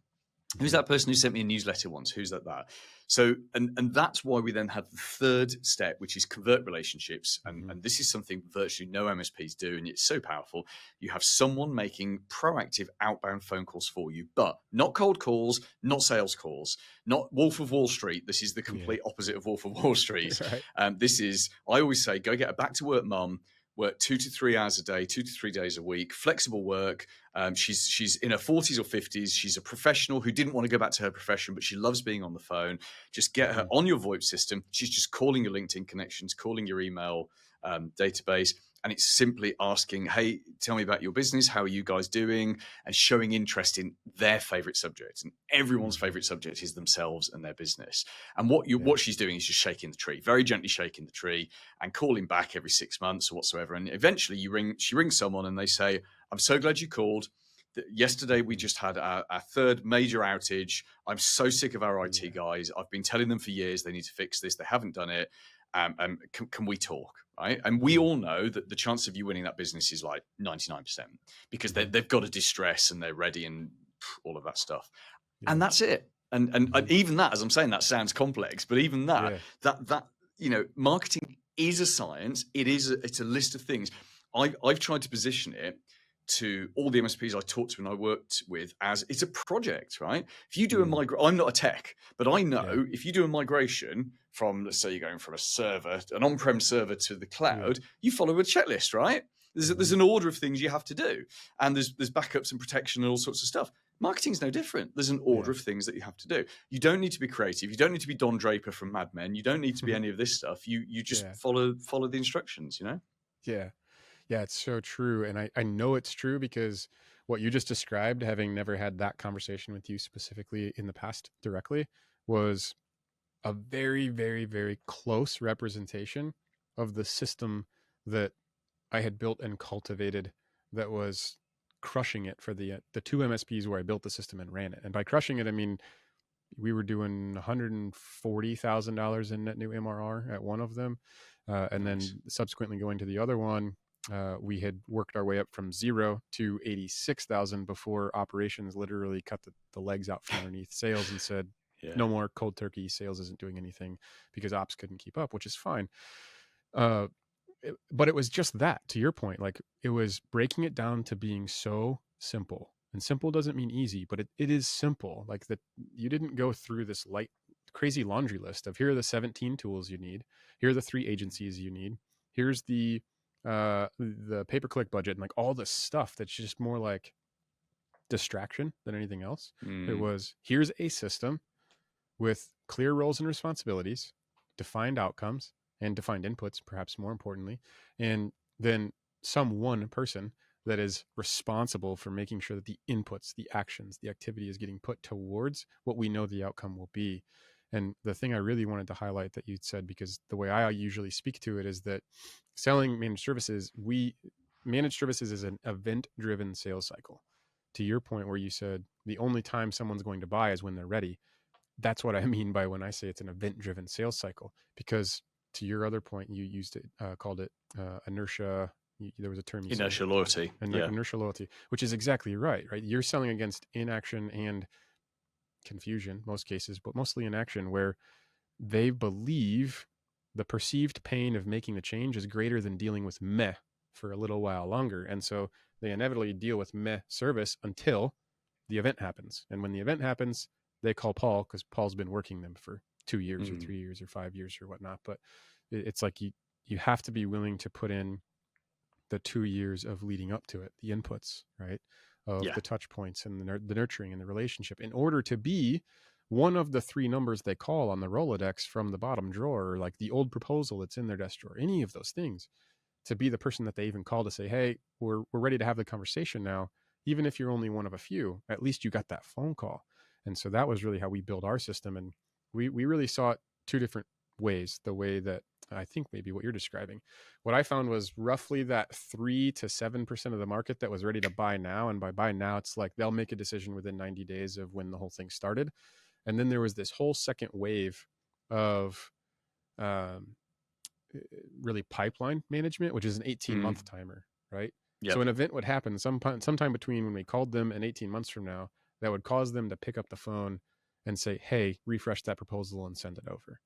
[SPEAKER 1] Who's that person who sent me a newsletter once? Who's that? So, and that's why we then have the 3rd step, which is convert relationships. And this is something virtually no MSPs do, and it's so powerful. You have someone making proactive outbound phone calls for you, but not cold calls, not sales calls, not Wolf of Wall Street. This is the complete opposite of Wolf of Wall Street. This is, I always say, go get a back to work mum, work 2 to 3 hours a day, 2 to 3 days a week, flexible work. She's in her 40s or 50s. She's a professional who didn't want to go back to her profession, but she loves being on the phone. Just get her on your VoIP system. She's just calling your LinkedIn connections, calling your email database. And it's simply asking, hey, tell me about your business. How are you guys doing? And showing interest in their favorite subject. And everyone's favorite subject is themselves and their business. And what she's doing is just shaking the tree, very gently shaking the tree, and calling back every 6 months or whatsoever. And eventually she rings someone and they say, I'm so glad you called. Yesterday, we just had our 3rd major outage. I'm so sick of our IT guys. I've been telling them for years they need to fix this. They haven't done it. Can we talk? Right. And we all know that the chance of you winning that business is like 99%, because they've got a distress and they're ready and all of that stuff. And that's it. And even that, as I'm saying, that sounds complex, but even that marketing is a science. It's a list of things. I've tried to position it to all the MSPs I talked to and I worked with as it's a project, right? If you do I'm not a tech, but I know if you do a migration from, let's say you're going from a server, an on-prem server to the cloud, you follow a checklist, right? There's an order of things you have to do, and there's backups and protection and all sorts of stuff. Marketing's no different. There's an order of things that you have to do. You don't need to be creative. You don't need to be Don Draper from Mad Men. You don't need to be any of this stuff. You just follow the instructions, you know?
[SPEAKER 2] Yeah. Yeah, it's so true. And I know it's true because what you just described, having never had that conversation with you specifically in the past directly, was a very, very, very close representation of the system that I had built and cultivated that was crushing it for the two MSPs where I built the system and ran it. And by crushing it, I mean, we were doing $140,000 in net new MRR at one of them. And then subsequently going to the other one, we had worked our way up from 0 to 86,000 before operations literally cut the legs out from underneath sales and said, no more cold turkey. Sales isn't doing anything because ops couldn't keep up, which is fine. But it was just that, to your point, like it was breaking it down to being so simple. And simple doesn't mean easy, but it is simple. Like that, you didn't go through this crazy laundry list of here are the 17 tools you need. Here are the 3 agencies you need. Here's the pay-per-click budget and like all this stuff that's just more like distraction than anything else. It was, here's a system with clear roles and responsibilities, defined outcomes, and defined inputs, perhaps more importantly, and then some one person that is responsible for making sure that the inputs, the actions, the activity is getting put towards what we know the outcome will be. And the thing I really wanted to highlight that you'd said, because the way I usually speak to it is that selling managed services, managed services is an event-driven sales cycle. To your point where you said the only time someone's going to buy is when they're ready. That's what I mean by when I say it's an event-driven sales cycle, because to your other point, you used it, called it inertia. There was a term.
[SPEAKER 1] Inertia loyalty.
[SPEAKER 2] Inertia loyalty, which is exactly right. You're selling against inaction and confusion, most cases, but mostly inaction, where they believe the perceived pain of making the change is greater than dealing with meh for a little while longer. And so they inevitably deal with meh service until the event happens. And when the event happens, they call Paul because Paul's been working them for 2 years or 3 years or 5 years or whatnot. But it's like you have to be willing to put in the 2 years of leading up to it, the inputs, right? Of the touch points and the nurturing and the relationship in order to be one of the 3 numbers they call on the Rolodex from the bottom drawer, or like the old proposal that's in their desk drawer, any of those things, to be the person that they even call to say, hey, we're ready to have the conversation now. Even if you're only one of a few, at least you got that phone call. And so that was really how we built our system. And we really saw it 2 different ways. The way that I think maybe what you're describing, what I found was roughly that 3 to 7% of the market that was ready to buy now. And by buy now, it's like they'll make a decision within 90 days of when the whole thing started. And then there was this whole second wave of really pipeline management, which is an 18-month timer, right? Yep. So an event would happen sometime between when we called them and 18 months from now that would cause them to pick up the phone and say, hey, refresh that proposal and send it over.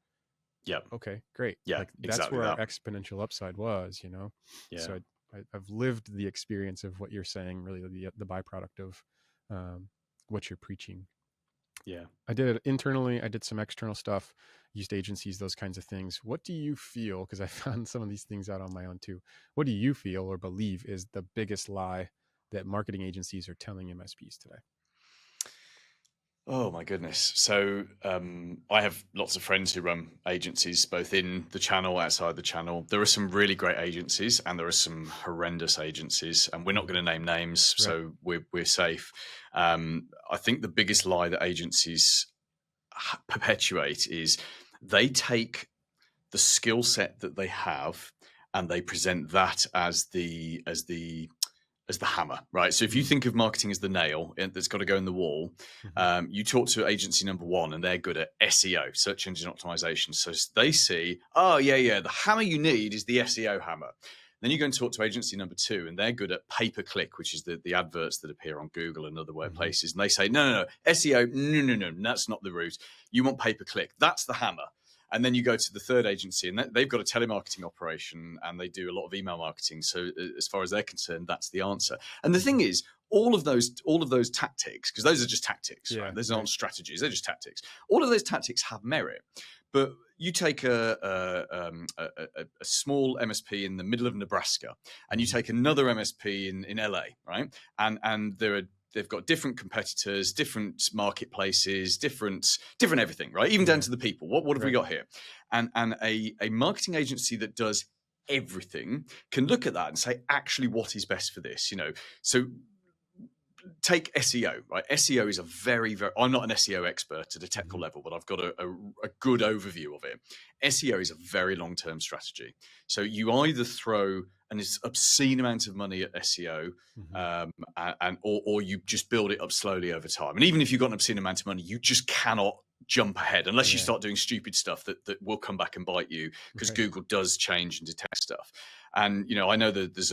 [SPEAKER 1] Yep.
[SPEAKER 2] Okay, great.
[SPEAKER 1] Yeah,
[SPEAKER 2] like, that's
[SPEAKER 1] exactly
[SPEAKER 2] where our exponential upside was, you know? Yeah. So I've lived the experience of what you're saying, really the byproduct of what you're preaching.
[SPEAKER 1] Yeah.
[SPEAKER 2] I did it internally. I did some external stuff, used agencies, those kinds of things. What do you feel, because I found some of these things out on my own too, what do you feel or believe is the biggest lie that marketing agencies are telling MSPs today?
[SPEAKER 1] Oh my goodness. So I have lots of friends who run agencies, both in the channel, outside the channel. There are some really great agencies and there are some horrendous agencies, and we're not going to name names, right. So we're safe. I think the biggest lie that agencies perpetuate is they take the skill set that they have and they present that as the hammer, right? So if you think of marketing as the nail that's got to go in the wall, you talk to agency number 1 and they're good at SEO, search engine optimization. So they see, the hammer you need is the SEO hammer. Then you go and talk to agency number 2 and they're good at pay-per-click, which is the adverts that appear on Google and other workplaces. And they say, no, SEO, no, that's not the route. You want pay-per-click. That's the hammer. And then you go to the third agency, and they've got a telemarketing operation, and they do a lot of email marketing. So as far as they're concerned, that's the answer. And the thing is, all of those tactics, because those are just tactics, right? Those aren't strategies; they're just tactics. All of those tactics have merit, but you take a small MSP in the middle of Nebraska, and you take another MSP in LA, right? And they've got different competitors, different marketplaces, different everything, right? Even down to the people. What have we got here? And a marketing agency that does everything can look at that and say, actually, what is best for this? So take SEO, right? SEO is a very, very, I'm not an SEO expert at a technical level, but I've got a good overview of it. SEO is a very long-term strategy. So you either throw an obscene amount of money at SEO, or you just build it up slowly over time. And even if you've got an obscene amount of money, you just cannot jump ahead unless you start doing stupid stuff that will come back and bite you, because Google does change and detect stuff. And I know that there's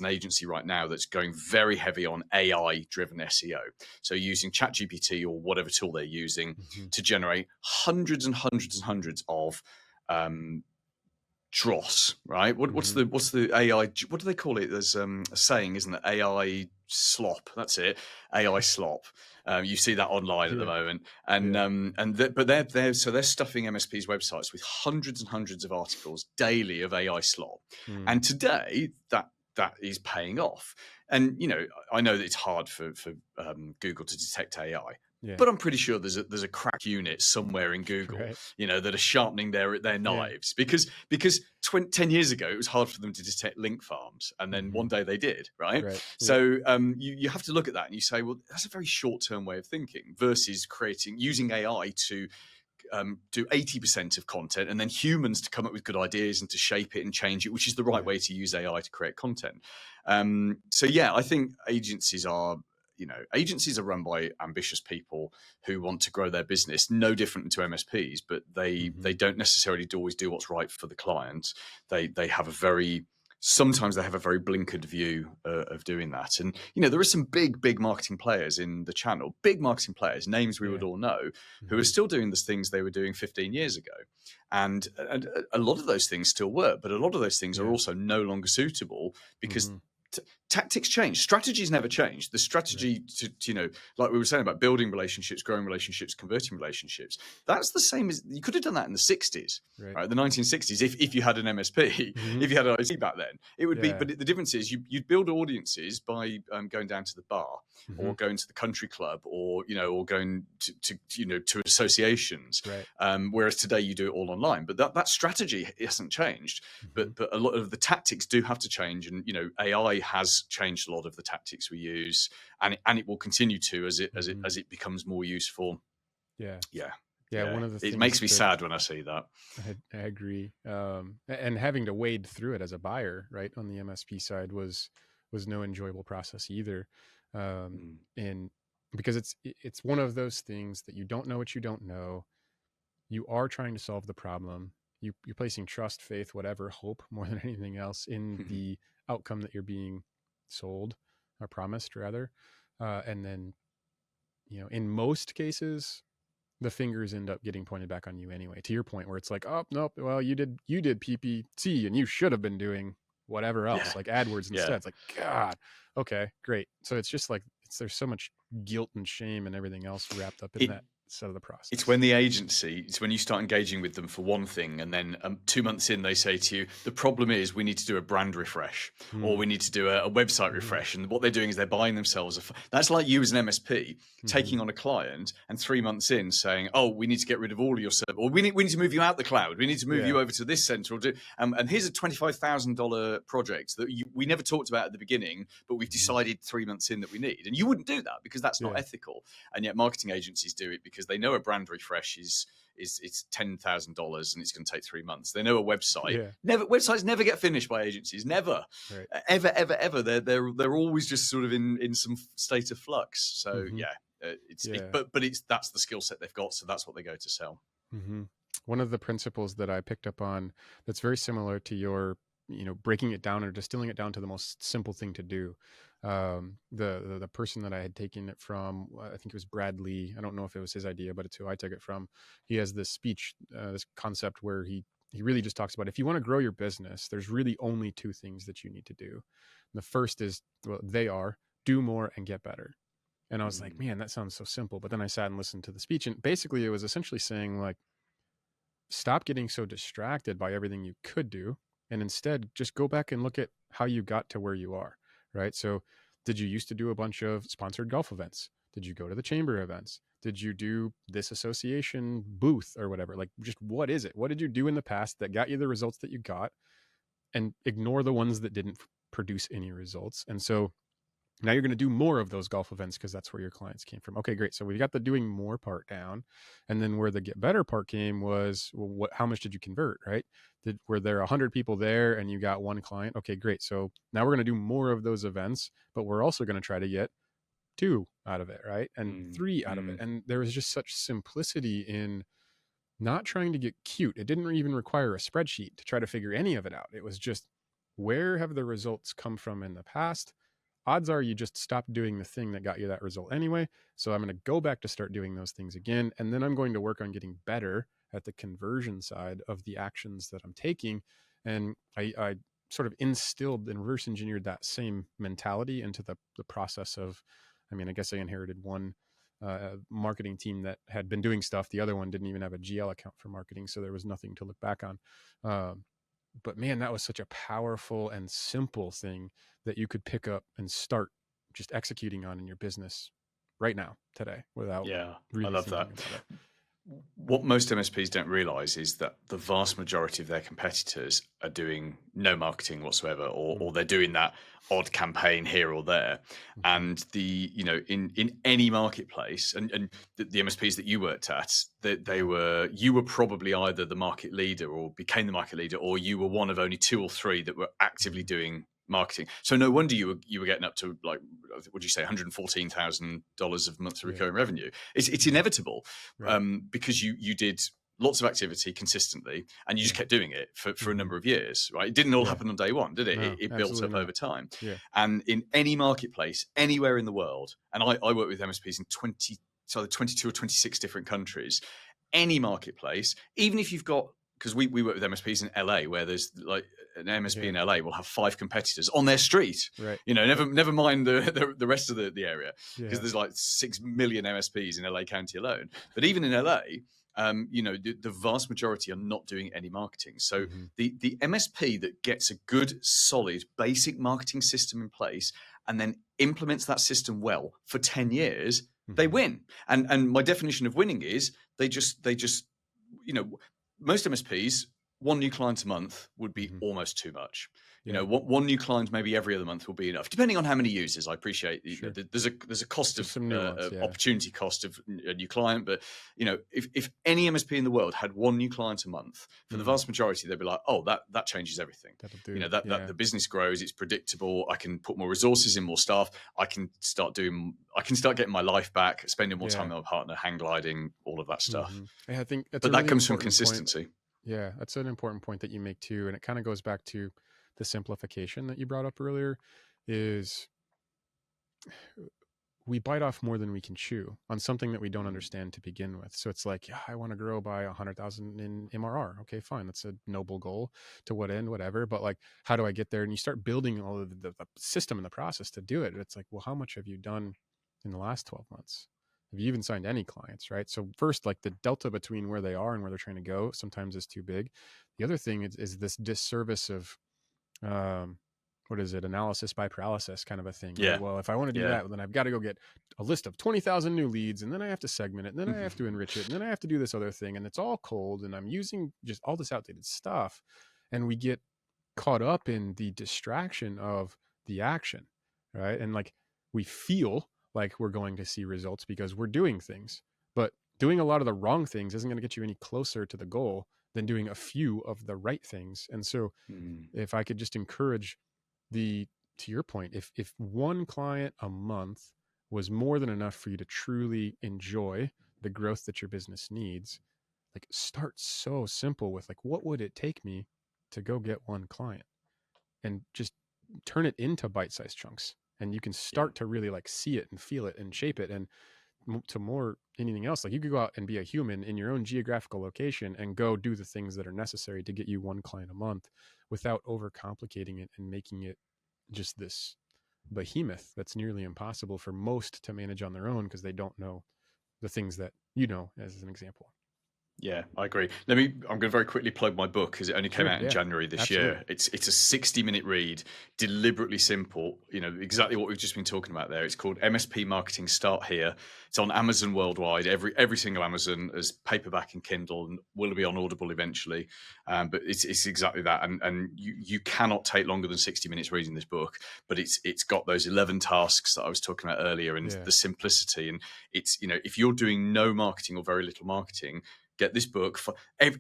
[SPEAKER 1] an agency right now that's going very heavy on AI driven SEO. So using ChatGPT or whatever tool they're using to generate hundreds and hundreds and hundreds of dross, right? What's the AI? What do they call it? There's a saying, isn't it? AI slop. That's it. AI slop. You see that online at the moment, but they're stuffing MSPs' websites with hundreds and hundreds of articles daily of AI slop, and today that is paying off. And I know that it's hard for Google to detect AI. But I'm pretty sure there's a crack unit somewhere in Google, that are sharpening their knives, because 10 years ago it was hard for them to detect link farms, and then one day they did, right? So you have to look at that and you say, well, that's a very short-term way of thinking versus using AI to do 80% of content, and then humans to come up with good ideas and to shape it and change it, which is the right way to use AI to create content. So yeah, I think agencies are run by ambitious people who want to grow their business, no different to MSPs, but they don't necessarily always do what's right for the client. Sometimes they have a very blinkered view of doing that. And, there are some big marketing players in the channel, big marketing players, names we would all know, who are still doing the things they were doing 15 years ago. And a lot of those things still work, but a lot of those things are also no longer suitable because tactics change. Strategies never change. The strategy to, like we were saying about building relationships, growing relationships, converting relationships, that's the same as you could have done that in the 60s, right? The 1960s, if you had an MSP, if you had an IC back then, it would be, but the difference is you'd build audiences by going down to the bar or going to the country club or going to associations. Whereas today you do it all online, but that strategy hasn't changed. But a lot of the tactics do have to change, and AI has changed a lot of the tactics we use, and it will continue to as it becomes more useful.
[SPEAKER 2] One of the things
[SPEAKER 1] it makes me sad when I see that.
[SPEAKER 2] I agree. And having to wade through it as a buyer, right, on the MSP side was no enjoyable process either. And because it's one of those things that you don't know what you don't know. You are trying to solve the problem. You're placing trust, faith, whatever, hope more than anything else in the outcome that you're being sold or promised rather. And then, in most cases, the fingers end up getting pointed back on you anyway, to your point where it's like, oh, nope, well, you did PPC and you should have been doing whatever else, like AdWords instead. It's like, God, okay, great. So it's just like, there's so much guilt and shame and everything else wrapped up in that side of the process.
[SPEAKER 1] It's when you start engaging with them for one thing, and then 2 months in, they say to you, the problem is we need to do a brand refresh or we need to do a website refresh. And what they're doing is they're buying themselves that's like you as an MSP taking on a client and 3 months in saying, oh, we need to get rid of all of your servers, or we need to move you out the cloud, we need to move you over to this center, or and here's a $25,000 project that we never talked about at the beginning, but we've decided 3 months in that we need. And you wouldn't do that because that's not ethical. And yet marketing agencies do it because they know a brand refresh is it's $10,000 and it's going to take 3 months. They know a website. Websites never get finished by agencies. Never, ever. They're always just sort of in some state of flux. So that's the skill set they've got. So that's what they go to sell.
[SPEAKER 2] One of the principles that I picked up on that's very similar to your, breaking it down or distilling it down to the most simple thing to do, The person that I had taken it from, I think it was Brad Lee. I don't know if it was his idea, but it's who I took it from. He has this speech, this concept where he really just talks about, if you want to grow your business, there's really only two things that you need to do. And the first is, well, they are do more and get better. And I was like,
[SPEAKER 1] Mm.
[SPEAKER 2] man, that sounds so simple. But then I sat and listened to the speech, and basically it was essentially saying, like, stop getting so distracted by everything you could do, and instead just go back and look at how you got to where you are, right? So did you used to do a bunch of sponsored golf events? Did you go to the chamber events? Did you do this association booth or whatever? Like, just what is it? What did you do in the past that got you the results that you got? And ignore the ones that didn't produce any results. And so now you're going to do more of those golf events because that's where your clients came from. Okay, great. So we got the doing more part down. And then where the get better part came was, well, how much did you convert, right? Were there 100 people there and you got one client? Okay, great. So now we're going to do more of those events, but we're also going to try to get 2 out of it, right? And
[SPEAKER 1] Mm.
[SPEAKER 2] 3 out of it.
[SPEAKER 1] Mm.
[SPEAKER 2] And there was just such simplicity in not trying to get cute. It didn't even require a spreadsheet to try to figure any of it out. It was just, where have the results come from in the past? Odds are you just stopped doing the thing that got you that result anyway. So I'm going to go back to start doing those things again. And then I'm going to work on getting better at the conversion side of the actions that I'm taking. And I sort of instilled and reverse engineered that same mentality into the process of, I mean, I guess I inherited one marketing team that had been doing stuff. The other one didn't even have a GL account for marketing. So there was nothing to look back on. But man, that was such a powerful and simple thing that you could pick up and start just executing on in your business right now, today, without
[SPEAKER 1] Yeah, I
[SPEAKER 2] really
[SPEAKER 1] love
[SPEAKER 2] thinking
[SPEAKER 1] that.
[SPEAKER 2] about it.
[SPEAKER 1] What most MSPs don't realize is that the vast majority of their competitors are doing no marketing whatsoever, or they're doing that odd campaign here or there.
[SPEAKER 2] Mm-hmm.
[SPEAKER 1] And in any marketplace, and the MSPs that you worked at, you were probably either the market leader or became the market leader, or you were one of only 2 or 3 that were actively
[SPEAKER 2] Mm-hmm.
[SPEAKER 1] doing marketing. So no wonder you were getting up to, like, what do you say, $114,000 of monthly
[SPEAKER 2] Yeah.
[SPEAKER 1] recurring revenue. It's
[SPEAKER 2] Yeah.
[SPEAKER 1] inevitable,
[SPEAKER 2] Right.
[SPEAKER 1] because you did lots of activity consistently, and you just
[SPEAKER 2] Yeah.
[SPEAKER 1] kept doing it for a
[SPEAKER 2] Mm-hmm.
[SPEAKER 1] number of years, right? It didn't all
[SPEAKER 2] Yeah.
[SPEAKER 1] happen on day one, did it?
[SPEAKER 2] No,
[SPEAKER 1] It built
[SPEAKER 2] absolutely
[SPEAKER 1] up
[SPEAKER 2] not.
[SPEAKER 1] over time.
[SPEAKER 2] Yeah.
[SPEAKER 1] And in any marketplace, anywhere in the world, and I work with MSPs in 22 or 26 different countries, any marketplace, even if you've got, because we work with MSPs in LA, where there's like an MSP
[SPEAKER 2] Yeah.
[SPEAKER 1] in LA will have 5 competitors on their street.
[SPEAKER 2] Right.
[SPEAKER 1] Never mind the rest of the area, because
[SPEAKER 2] Yeah.
[SPEAKER 1] there's like 6 million MSPs in LA County alone. But even in LA, the vast majority are not doing any marketing. So
[SPEAKER 2] Mm-hmm.
[SPEAKER 1] the MSP that gets a good, solid, basic marketing system in place and then implements that system well for 10 years, they
[SPEAKER 2] Mm-hmm.
[SPEAKER 1] win. And my definition of winning is they just most MSPs, 1 new client a month would be
[SPEAKER 2] Mm-hmm.
[SPEAKER 1] almost too much.
[SPEAKER 2] Yeah.
[SPEAKER 1] One new client maybe every other month will be enough, depending on how many users. I appreciate,
[SPEAKER 2] Sure.
[SPEAKER 1] there's a cost
[SPEAKER 2] There's
[SPEAKER 1] of
[SPEAKER 2] some nuance. Yeah.
[SPEAKER 1] opportunity cost of a new client, but if any MSP in the world had 1 new client a month, for the vast majority, they'd be like, oh, that changes everything.
[SPEAKER 2] That'll do.
[SPEAKER 1] That
[SPEAKER 2] Yeah.
[SPEAKER 1] the business grows, it's predictable. I can put more resources in, more staff. I can start getting my life back, spending more time
[SPEAKER 2] Yeah.
[SPEAKER 1] with my partner, hang gliding, all of that stuff.
[SPEAKER 2] Mm-hmm. Yeah, I think that's
[SPEAKER 1] But
[SPEAKER 2] a
[SPEAKER 1] that
[SPEAKER 2] really
[SPEAKER 1] comes from
[SPEAKER 2] important point.
[SPEAKER 1] consistency.
[SPEAKER 2] Yeah, that's an important point that you make too, and it kind of goes back to the simplification that you brought up earlier. Is we bite off more than we can chew on something that we don't
[SPEAKER 1] Mm.
[SPEAKER 2] understand to begin with. So it's like, yeah, I want to grow by 100,000 in MRR. Okay, fine, that's a noble goal. To what end, whatever. But like, how do I get there? And you start building all of the system and the process to do it. It's like, well, how much have you done in the last 12 months? Have you even signed any clients, right? So first, like, the delta between where they are and where they're trying to go sometimes is too big. The other thing is this disservice of, um, what is it, analysis by paralysis kind of a thing, right?
[SPEAKER 1] Yeah,
[SPEAKER 2] Well, if I want to do
[SPEAKER 1] yeah.
[SPEAKER 2] that, then I've got to go get a list of 20,000 new leads, and then I have to segment it, and then I have to enrich it, and then I have to do this other thing, and it's all cold, and I'm using just all this outdated stuff. And we get caught up in the distraction of the action, right? And like, we feel like we're going to see results because we're doing things, but doing a lot of the wrong things isn't going to get you any closer to the goal than doing a few of the right things. And so
[SPEAKER 1] Mm.
[SPEAKER 2] if I could just encourage to your point, if one client a month was more than enough for you to truly enjoy the growth that your business needs, like, start so simple with, like, what would it take me to go get one client, and just turn it into bite-sized chunks and you can
[SPEAKER 1] Yeah.
[SPEAKER 2] start to really like see it and feel it and shape it. And to more anything else, like you could go out and be a human in your own geographical location and go do the things that are necessary to get you one client a month without overcomplicating it and making it just this behemoth that's nearly impossible for most to manage on their own because they don't know the things that you know, as an example.
[SPEAKER 1] Yeah, I agree. I'm going to very quickly plug my book because it only came
[SPEAKER 2] Sure.
[SPEAKER 1] out in
[SPEAKER 2] Yeah.
[SPEAKER 1] January this year.
[SPEAKER 2] Absolutely.
[SPEAKER 1] It's a 60-minute read, deliberately simple. You know exactly what we've just been talking about there. It's called MSP Marketing Start Here. It's on Amazon worldwide. Every single Amazon as paperback and Kindle, and will be on Audible eventually. But it's exactly that. And you cannot take longer than 60 minutes reading this book. But it's got those 11 tasks that I was talking about earlier, and
[SPEAKER 2] Yeah.
[SPEAKER 1] the simplicity. And it's, you know, if you're doing no marketing or very little marketing, get this book. For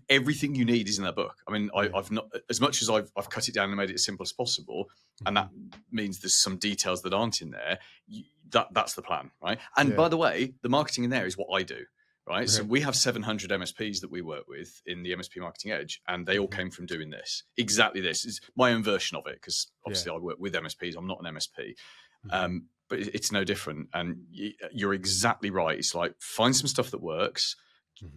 [SPEAKER 1] everything you need is in that book. I mean,
[SPEAKER 2] Yeah.
[SPEAKER 1] I've not, as much as I've cut it down and made it as simple as possible, and that means there's some details that aren't in there. That's the plan, right? And
[SPEAKER 2] Yeah.
[SPEAKER 1] by the way, the marketing in there is what I do, right? So
[SPEAKER 2] Right.
[SPEAKER 1] we have 700 MSPs that we work with in the MSP Marketing Edge, and they all came from doing this. Exactly this is my own version of it, because obviously I work with MSPs. I'm not an MSP. But it's no different. And you're exactly right. It's like, find some stuff that works,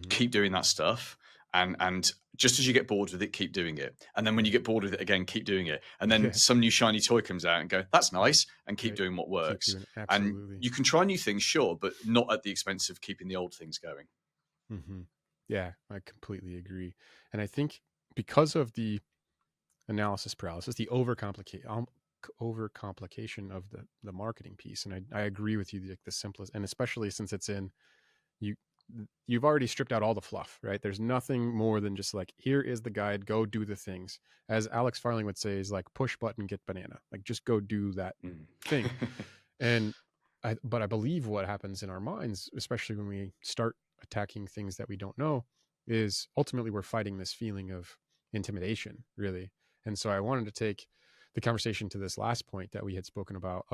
[SPEAKER 1] keep doing that stuff, and just as you get bored with it, keep doing it. And then when you get bored with it again, keep doing it. And then some new shiny toy comes out and go, that's nice, and keep doing what works.
[SPEAKER 2] Keep doing it.
[SPEAKER 1] And
[SPEAKER 2] Absolutely.
[SPEAKER 1] you can try new things, sure, but not at the expense of keeping the old things going.
[SPEAKER 2] Yeah, I completely agree. And I think because of the analysis paralysis, the overcomplication of the marketing piece, and I agree with you, like the simplest, and especially since it's in you you've already stripped out all the fluff, right? There's nothing more than just like, here is the guide, go do the things. As Alex Farling would say, is like, push button, get banana. Like, just go do that thing. And but I believe what happens in our minds, especially when we start attacking things that we don't know, is ultimately we're fighting this feeling of intimidation, really. And so I wanted to take the conversation to this last point that we had spoken about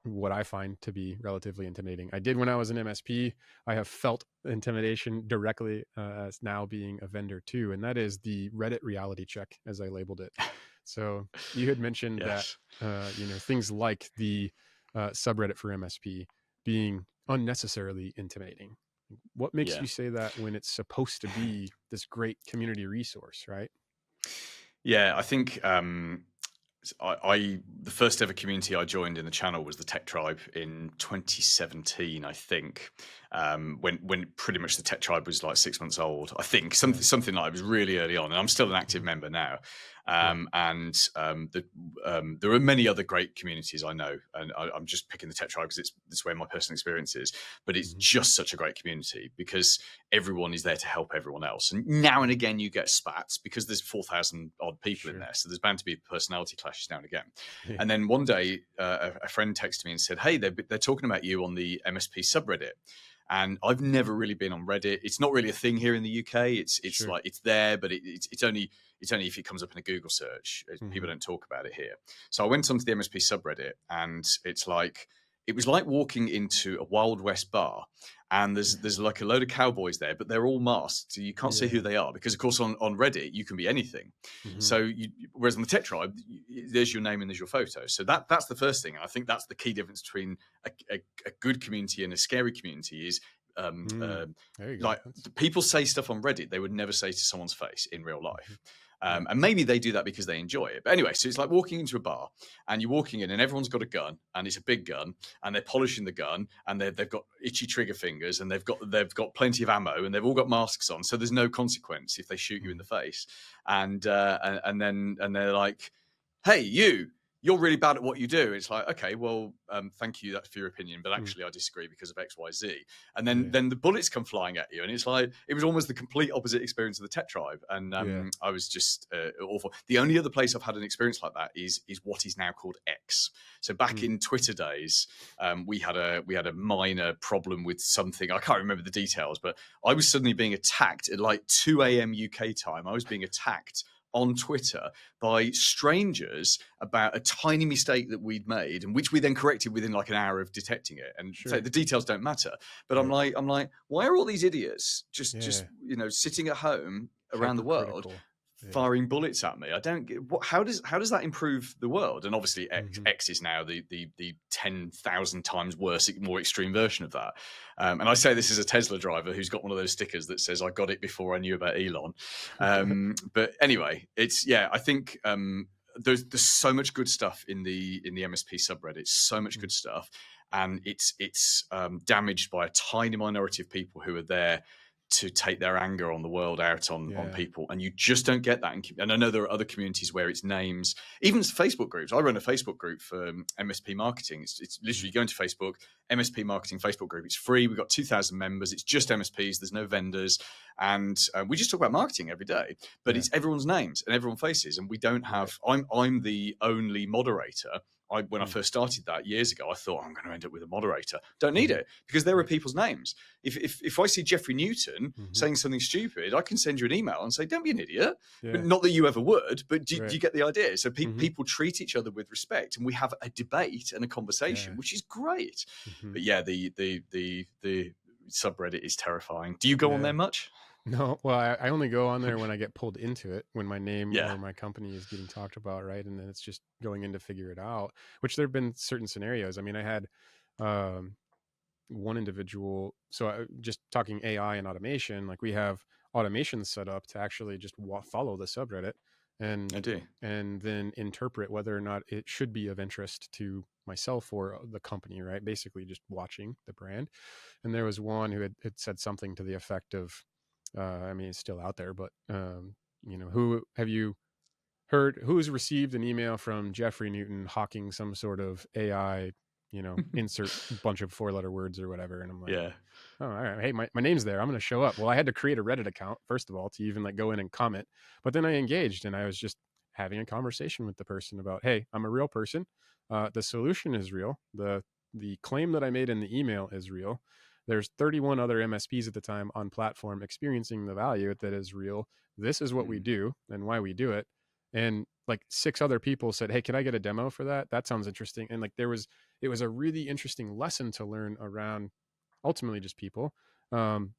[SPEAKER 2] what I find to be relatively intimidating. I did when I was an MSP. I have felt intimidation directly as now being a vendor too, and that is the Reddit reality check, as I labeled it. So you had mentioned that things like the subreddit for MSP being unnecessarily intimidating. What makes you say that when it's supposed to be this great community resource, right?
[SPEAKER 1] Yeah, I think the first ever community I joined in the channel was the Tech Tribe in 2017, I think. When pretty much the Tech Tribe was like 6 months old, I think something like it was really early on, and I'm still an active member now. There are many other great communities I know, and I'm just picking the Tech Tribe because it's where my personal experience is. But it's just such a great community because everyone is there to help everyone else. And now and again you get spats because there's 4,000 odd people in there, so there's bound to be personality clashes now and again. And then one day a friend texted me and said, "Hey, they're talking about you on the MSP subreddit." And I've never really been on Reddit. It's not really a thing here in the UK. It's like it's there, but it's only if it comes up in a Google search. People don't talk about it here. So I went onto the MSP subreddit, and it was like walking into a Wild West bar, and there's like a load of cowboys there, but they're all masked, so you can't see who they are, because of course on Reddit you can be anything. So whereas on the Tech Tribe, there's your name and there's your photo. So that's the first thing, and I think that's the key difference between a good community and a scary community is like people say stuff on Reddit they would never say to someone's face in real life. And maybe they do that because they enjoy it. But anyway, so it's like walking into a bar, and you're walking in, and everyone's got a gun, and it's a big gun, and they're polishing the gun, and they've got itchy trigger fingers, and they've got plenty of ammo, and they've all got masks on, so there's no consequence if they shoot you in the face. And they're like, "Hey, you're really bad at what you do." It's like, okay, well, thank you, that's for your opinion, but actually I disagree because of X, Y, Z. And then the bullets come flying at you, and it's like, it was almost the complete opposite experience of the Tech Tribe. And I was just awful. The only other place I've had an experience like that is what is now called X. So back in Twitter days, we had a minor problem with something. I can't remember the details, but I was suddenly being attacked at like 2 a.m. UK time. I was being attacked on Twitter by strangers about a tiny mistake that we'd made, and which we then corrected within like an hour of detecting it. And so the details don't matter. But I'm like, why are all these idiots just sitting at home around the world
[SPEAKER 2] Yeah.
[SPEAKER 1] firing bullets at me. I don't get how does that improve the world? And obviously,
[SPEAKER 2] Hmm.
[SPEAKER 1] X is now the 10,000 times worse, more extreme version of that. And I say this as a Tesla driver who's got one of those stickers that says "I got it before I knew about Elon." But anyway, it's I think. There's so much good stuff in the MSP subreddit, so much good stuff, and it's damaged by a tiny minority of people who are there to take their anger on the world out on
[SPEAKER 2] Yeah.
[SPEAKER 1] people, and you just don't get that. And I know there are other communities where it's names, even Facebook groups. I run a Facebook group for MSP marketing. It's literally going to Facebook, MSP marketing Facebook group. It's free. We've got 2,000 members. It's just MSPs. There's no vendors, and we just talk about marketing every day. But
[SPEAKER 2] Yeah.
[SPEAKER 1] it's everyone's names and everyone's faces, and we don't
[SPEAKER 2] Right.
[SPEAKER 1] have. I'm the only moderator. When I
[SPEAKER 2] Mm.
[SPEAKER 1] first started that years ago, I thought I'm going to end up with a moderator. Don't need
[SPEAKER 2] Hmm.
[SPEAKER 1] it because there are
[SPEAKER 2] Right.
[SPEAKER 1] people's names. If I see Jeffrey Newton
[SPEAKER 2] Hmm.
[SPEAKER 1] saying something stupid, I can send you an email and say, "Don't be an idiot." But
[SPEAKER 2] Yeah.
[SPEAKER 1] not that you ever would. But do
[SPEAKER 2] Right.
[SPEAKER 1] you get the idea? So
[SPEAKER 2] Hmm.
[SPEAKER 1] people treat each other with respect, and we have a debate and a
[SPEAKER 2] Yeah.
[SPEAKER 1] conversation, which is great.
[SPEAKER 2] Hmm.
[SPEAKER 1] But yeah, the subreddit is terrifying. Do you go on
[SPEAKER 2] Yeah.
[SPEAKER 1] there much?
[SPEAKER 2] No, well, I only go on there when I get pulled into it, when my name
[SPEAKER 1] Yeah.
[SPEAKER 2] or my company is getting talked about, right? And then it's just going in to figure it out, which there have been certain scenarios. I mean, I had um, one individual, so just talking AI and automation, like we have automations set up to actually just follow the subreddit and
[SPEAKER 1] I do.
[SPEAKER 2] then interpret whether or not it should be of interest to myself or the company, right? Basically just watching the brand. And there was one who had said something to the effect of, I mean, it's still out there, but who have you heard? Who's received an email from Jeffrey Newton hawking some sort of AI? Insert bunch of 4-letter words or whatever. And I'm like,
[SPEAKER 1] Yeah.
[SPEAKER 2] oh, all right. Hey, my name's there. I'm going to show up. Well, I had to create a Reddit account, first of all, to even like go in and comment. But then I engaged and I was just having a conversation with the person about, hey, I'm a real person. The solution is real. The claim that I made in the email is real. There's 31 other MSPs at the time on platform experiencing the value that is real. This is what we
[SPEAKER 1] Mm.
[SPEAKER 2] do and why we do it. And like 6 other people said, hey, can I get a demo for that? That sounds interesting. And like it was a really interesting lesson to learn around ultimately just people. Um,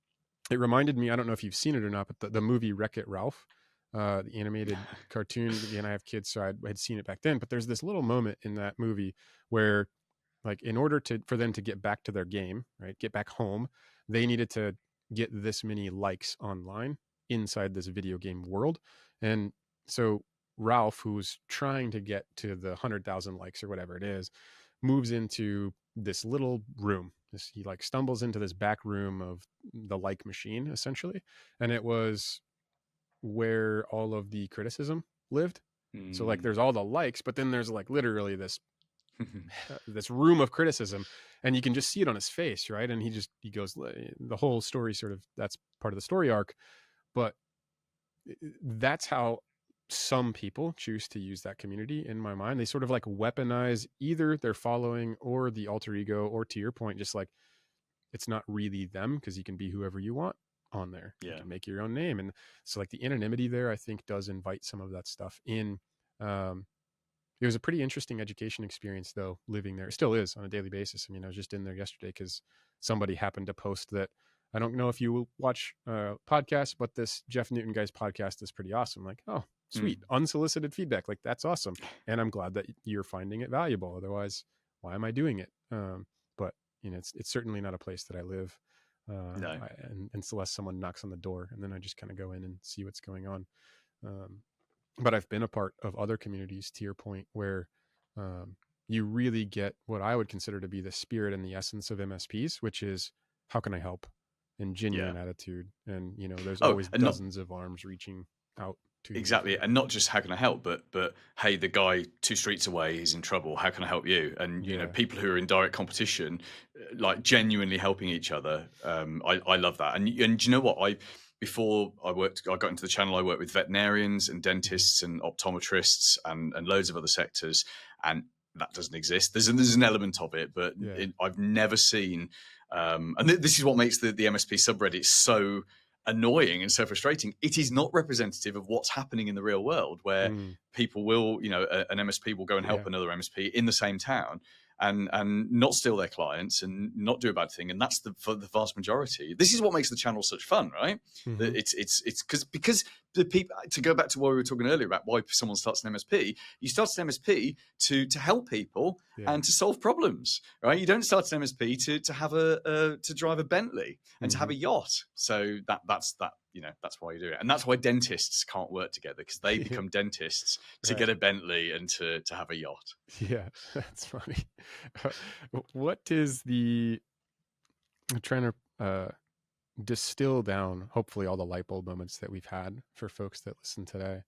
[SPEAKER 2] it reminded me, I don't know if you've seen it or not, but the movie Wreck-It Ralph, the animated cartoon. Again, I have kids, so I had seen it back then. But there's this little moment in that movie where, like, in order for them to get back to their game, right, get back home, they needed to get this many likes online inside this video game world. And so Ralph, who's trying to get to the 100,000 likes or whatever it is, moves into this little room. He like stumbles into this back room of the like machine essentially, and it was where all of the criticism lived. So like
[SPEAKER 1] Mm.
[SPEAKER 2] there's all the likes, but then there's like literally this room of criticism, and you can just see it on his face, right? And he goes, the whole story sort of, that's part of the story arc, but that's how some people choose to use that community. In my mind, they sort of like weaponize either their following or the alter ego, or to your point, just like it's not really them, because you can be whoever you want on there. You
[SPEAKER 1] Yeah.
[SPEAKER 2] can make your own name. And so like the anonymity there, I think, does invite some of that stuff in. It was a pretty interesting education experience, though, living there. It still is on a daily basis. I mean, I was just in there yesterday because somebody happened to post that. I don't know if you watch podcasts, but this Jeff Newton guy's podcast is pretty awesome. Like, oh, sweet.
[SPEAKER 1] Mm.
[SPEAKER 2] Unsolicited feedback. Like, that's awesome. And I'm glad that you're finding it valuable. Otherwise, why am I doing it? But, it's certainly not a place that I live.
[SPEAKER 1] No.
[SPEAKER 2] Unless someone knocks on the door, and then I just kind of go in and see what's going on. But I've been a part of other communities, to your point, where you really get what I would consider to be the spirit and the essence of MSPs, which is how can I help, and
[SPEAKER 1] Yeah.
[SPEAKER 2] genuine attitude. And there's
[SPEAKER 1] Oh,
[SPEAKER 2] always
[SPEAKER 1] and not
[SPEAKER 2] dozens of arms reaching out to you
[SPEAKER 1] exactly,
[SPEAKER 2] for
[SPEAKER 1] and not just how can I help, but hey, the guy 2 streets away is in trouble. How can I help you? And
[SPEAKER 2] yeah.
[SPEAKER 1] people who are in direct competition, like genuinely helping each other. I love that. And do you know what? Before I got into the channel. I worked with veterinarians and
[SPEAKER 2] Mhm.
[SPEAKER 1] dentists and optometrists and loads of other sectors, and that doesn't exist. There's an element of it, but
[SPEAKER 2] Yeah.
[SPEAKER 1] I've never seen. And this is what makes the MSP subreddit so annoying and so frustrating. It is not representative of what's happening in the real world, where
[SPEAKER 2] Mm.
[SPEAKER 1] people will, an MSP will go and help
[SPEAKER 2] Yeah.
[SPEAKER 1] another MSP in the same town. and not steal their clients and not do a bad thing. And that's for the vast majority. This is what makes the channel such fun, right?
[SPEAKER 2] Mhm.
[SPEAKER 1] It's because the people, to go back to what we were talking earlier about why someone starts an MSP, you start an MSP to help people
[SPEAKER 2] Yeah.
[SPEAKER 1] and to solve problems, right? You don't start an MSP to have to drive a Bentley and to have a yacht. So that's why you do it, and that's why dentists can't work together, because they become dentists to
[SPEAKER 2] Right.
[SPEAKER 1] get a Bentley and to have a yacht.
[SPEAKER 2] Yeah, that's funny. What is I'm trying to distill down, hopefully, all the light bulb moments that we've had for folks that listen today.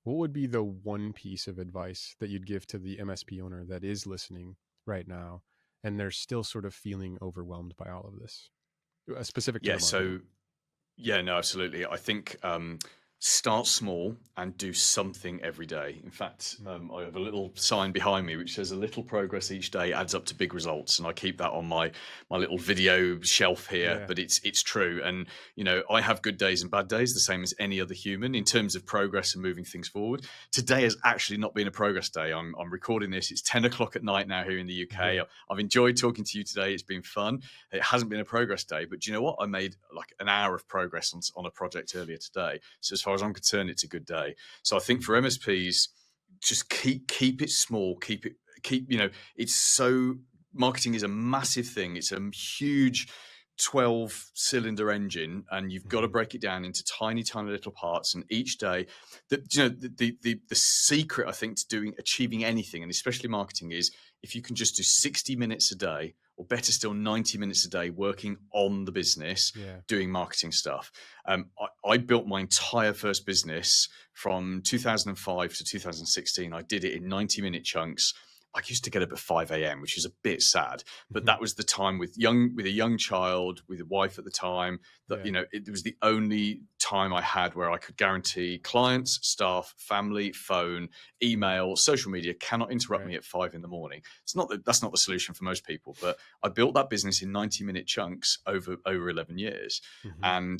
[SPEAKER 2] What would be the one piece of advice that you'd give to the MSP owner that is listening right now and they're still sort of feeling overwhelmed by all of this, specific to
[SPEAKER 1] Yeah.
[SPEAKER 2] the marketing?
[SPEAKER 1] So yeah, no, absolutely. I think start small and do something every day. In fact, I have a little sign behind me which says a little progress each day adds up to big results, and I keep that on my little video shelf here.
[SPEAKER 2] Yeah.
[SPEAKER 1] But it's true, and I have good days and bad days, the same as any other human, in terms of progress and moving things forward. Today has actually not been a progress day. I'm recording this. It's 10 o'clock at night now here in the UK.
[SPEAKER 2] Yeah.
[SPEAKER 1] I've enjoyed talking to you today. It's been fun. It hasn't been a progress day, but do you know what? I made like an hour of progress on a project earlier today. So as far as I'm concerned, it's a good day. So I think for MSPs, just keep it small. It's so, marketing is a massive thing. It's a huge 12-cylinder engine, and you've got to break it down into tiny little parts. And each day, the secret, I think, to achieving anything, and especially marketing, is if you can just do 60 minutes a day, or better still, 90 minutes a day working on the business,
[SPEAKER 2] Yeah.
[SPEAKER 1] doing marketing stuff. I built my entire first business from 2005 to 2016. I did it in 90-minute chunks. I used to get up at 5 a.m., which is a bit sad, but that was the time with a young child, with a wife at the time, that it was the only time I had where I could guarantee clients, staff, family, phone, email, social media cannot interrupt me at 5 in the morning. That's not the solution for most people, but I built that business in 90-minute chunks over 11 years. And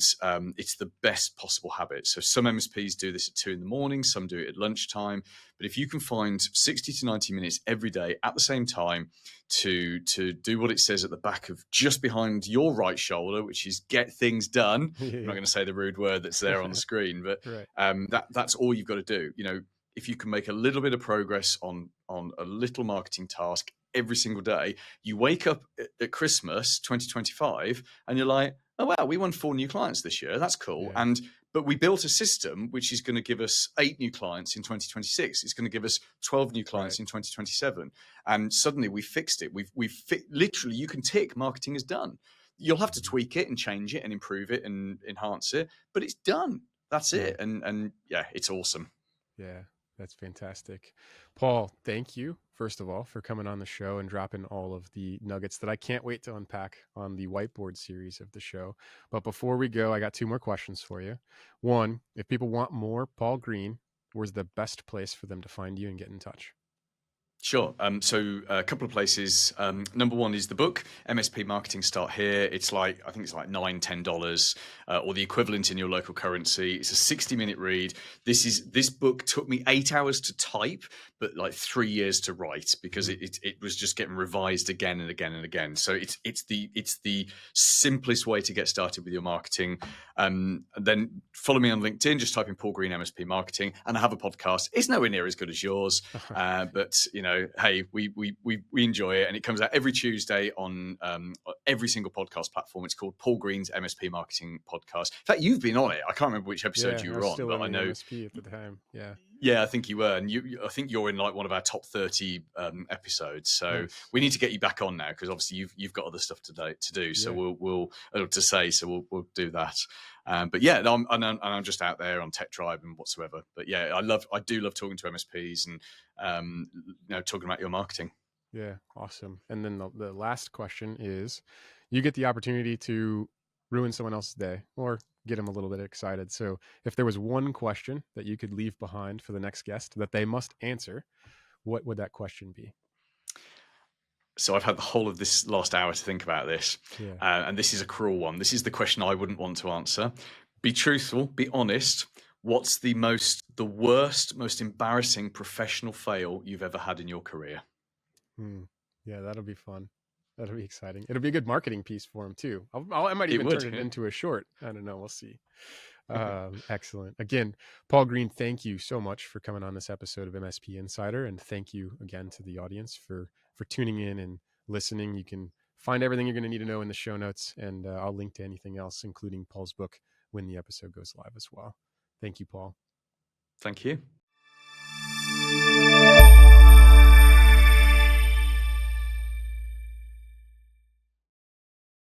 [SPEAKER 1] it's the best possible habit. So some MSPs do this at 2 in the morning, some do it at lunchtime. But if you can find 60 to 90 minutes every day at the same time to do what it says at the back of, just behind your right shoulder, which is get things done.
[SPEAKER 2] Yeah.
[SPEAKER 1] I'm not going to say the rude word that's there on the screen, but
[SPEAKER 2] Right.
[SPEAKER 1] that's all you've got to do. If you can make a little bit of progress on a little marketing task every single day, you wake up at Christmas 2025 and you're like, oh wow, we won 4 new clients this year. That's cool.
[SPEAKER 2] Yeah.
[SPEAKER 1] But we built a system which is going to give us 8 new clients in 2026. It's going to give us 12 new clients in 2027. And suddenly we fixed it. Literally, you can tick marketing is done. You'll have to tweak it and change it and improve it and enhance it, but it's done. That's it. And yeah, it's awesome.
[SPEAKER 2] Yeah, that's fantastic. Paul, thank you, first of all, for coming on the show and dropping all of the nuggets that I can't wait to unpack on the whiteboard series of the show. But before we go, I got 2 more questions for you. One, if people want more Paul Green, where's the best place for them to find you and get in touch?
[SPEAKER 1] Sure. So a couple of places. Number one is the book, MSP Marketing Start Here. I think it's like $9, $10, or the equivalent in your local currency. It's a 60-minute read. This book took me 8 hours to type, but like 3 years to write, because it was just getting revised again and again and again. So it's the simplest way to get started with your marketing. And then follow me on LinkedIn. Just type in Paul Green MSP Marketing, and I have a podcast. It's nowhere near as good as yours, but hey, we enjoy it, and it comes out every Tuesday on every single podcast platform. It's called Paul Green's MSP Marketing Podcast. In fact, you've been on it. I can't remember which episode you
[SPEAKER 2] I
[SPEAKER 1] were
[SPEAKER 2] was
[SPEAKER 1] on,
[SPEAKER 2] still
[SPEAKER 1] but
[SPEAKER 2] in
[SPEAKER 1] I
[SPEAKER 2] the
[SPEAKER 1] know
[SPEAKER 2] MSP at the time. Yeah.
[SPEAKER 1] Yeah, I think you were, and I think you're in like one of our top 30 episodes. So
[SPEAKER 2] Nice.
[SPEAKER 1] we need to get you back on now, because obviously you've got other stuff to do. So
[SPEAKER 2] Yeah.
[SPEAKER 1] we'll do that. But yeah, I'm just out there on Tech Tribe and whatsoever. But yeah, I do love talking to MSPs and talking about your marketing.
[SPEAKER 2] Yeah, awesome. And then the last question is, you get the opportunity to ruin someone else's day or get them a little bit excited. So if there was one question that you could leave behind for the next guest that they must answer, what would that question be?
[SPEAKER 1] So I've had the whole of this last hour to think about this,
[SPEAKER 2] Yeah.
[SPEAKER 1] and this is a cruel one. This is the question I wouldn't want to answer. Be truthful, be honest. What's the worst, most embarrassing professional fail you've ever had in your career?
[SPEAKER 2] Yeah, that'll be fun. That'll be exciting. It'll be a good marketing piece for him too. I might
[SPEAKER 1] It
[SPEAKER 2] even
[SPEAKER 1] would.
[SPEAKER 2] turn it
[SPEAKER 1] Yeah.
[SPEAKER 2] into a short. I don't know. We'll see. Excellent. Again, Paul Green, thank you so much for coming on this episode of MSP Insider, and thank you again to the audience for tuning in and listening. You can find everything you're going to need to know in the show notes, and I'll link to anything else, including Paul's book, when the episode goes live as well. Thank you, Paul.
[SPEAKER 1] Thank you.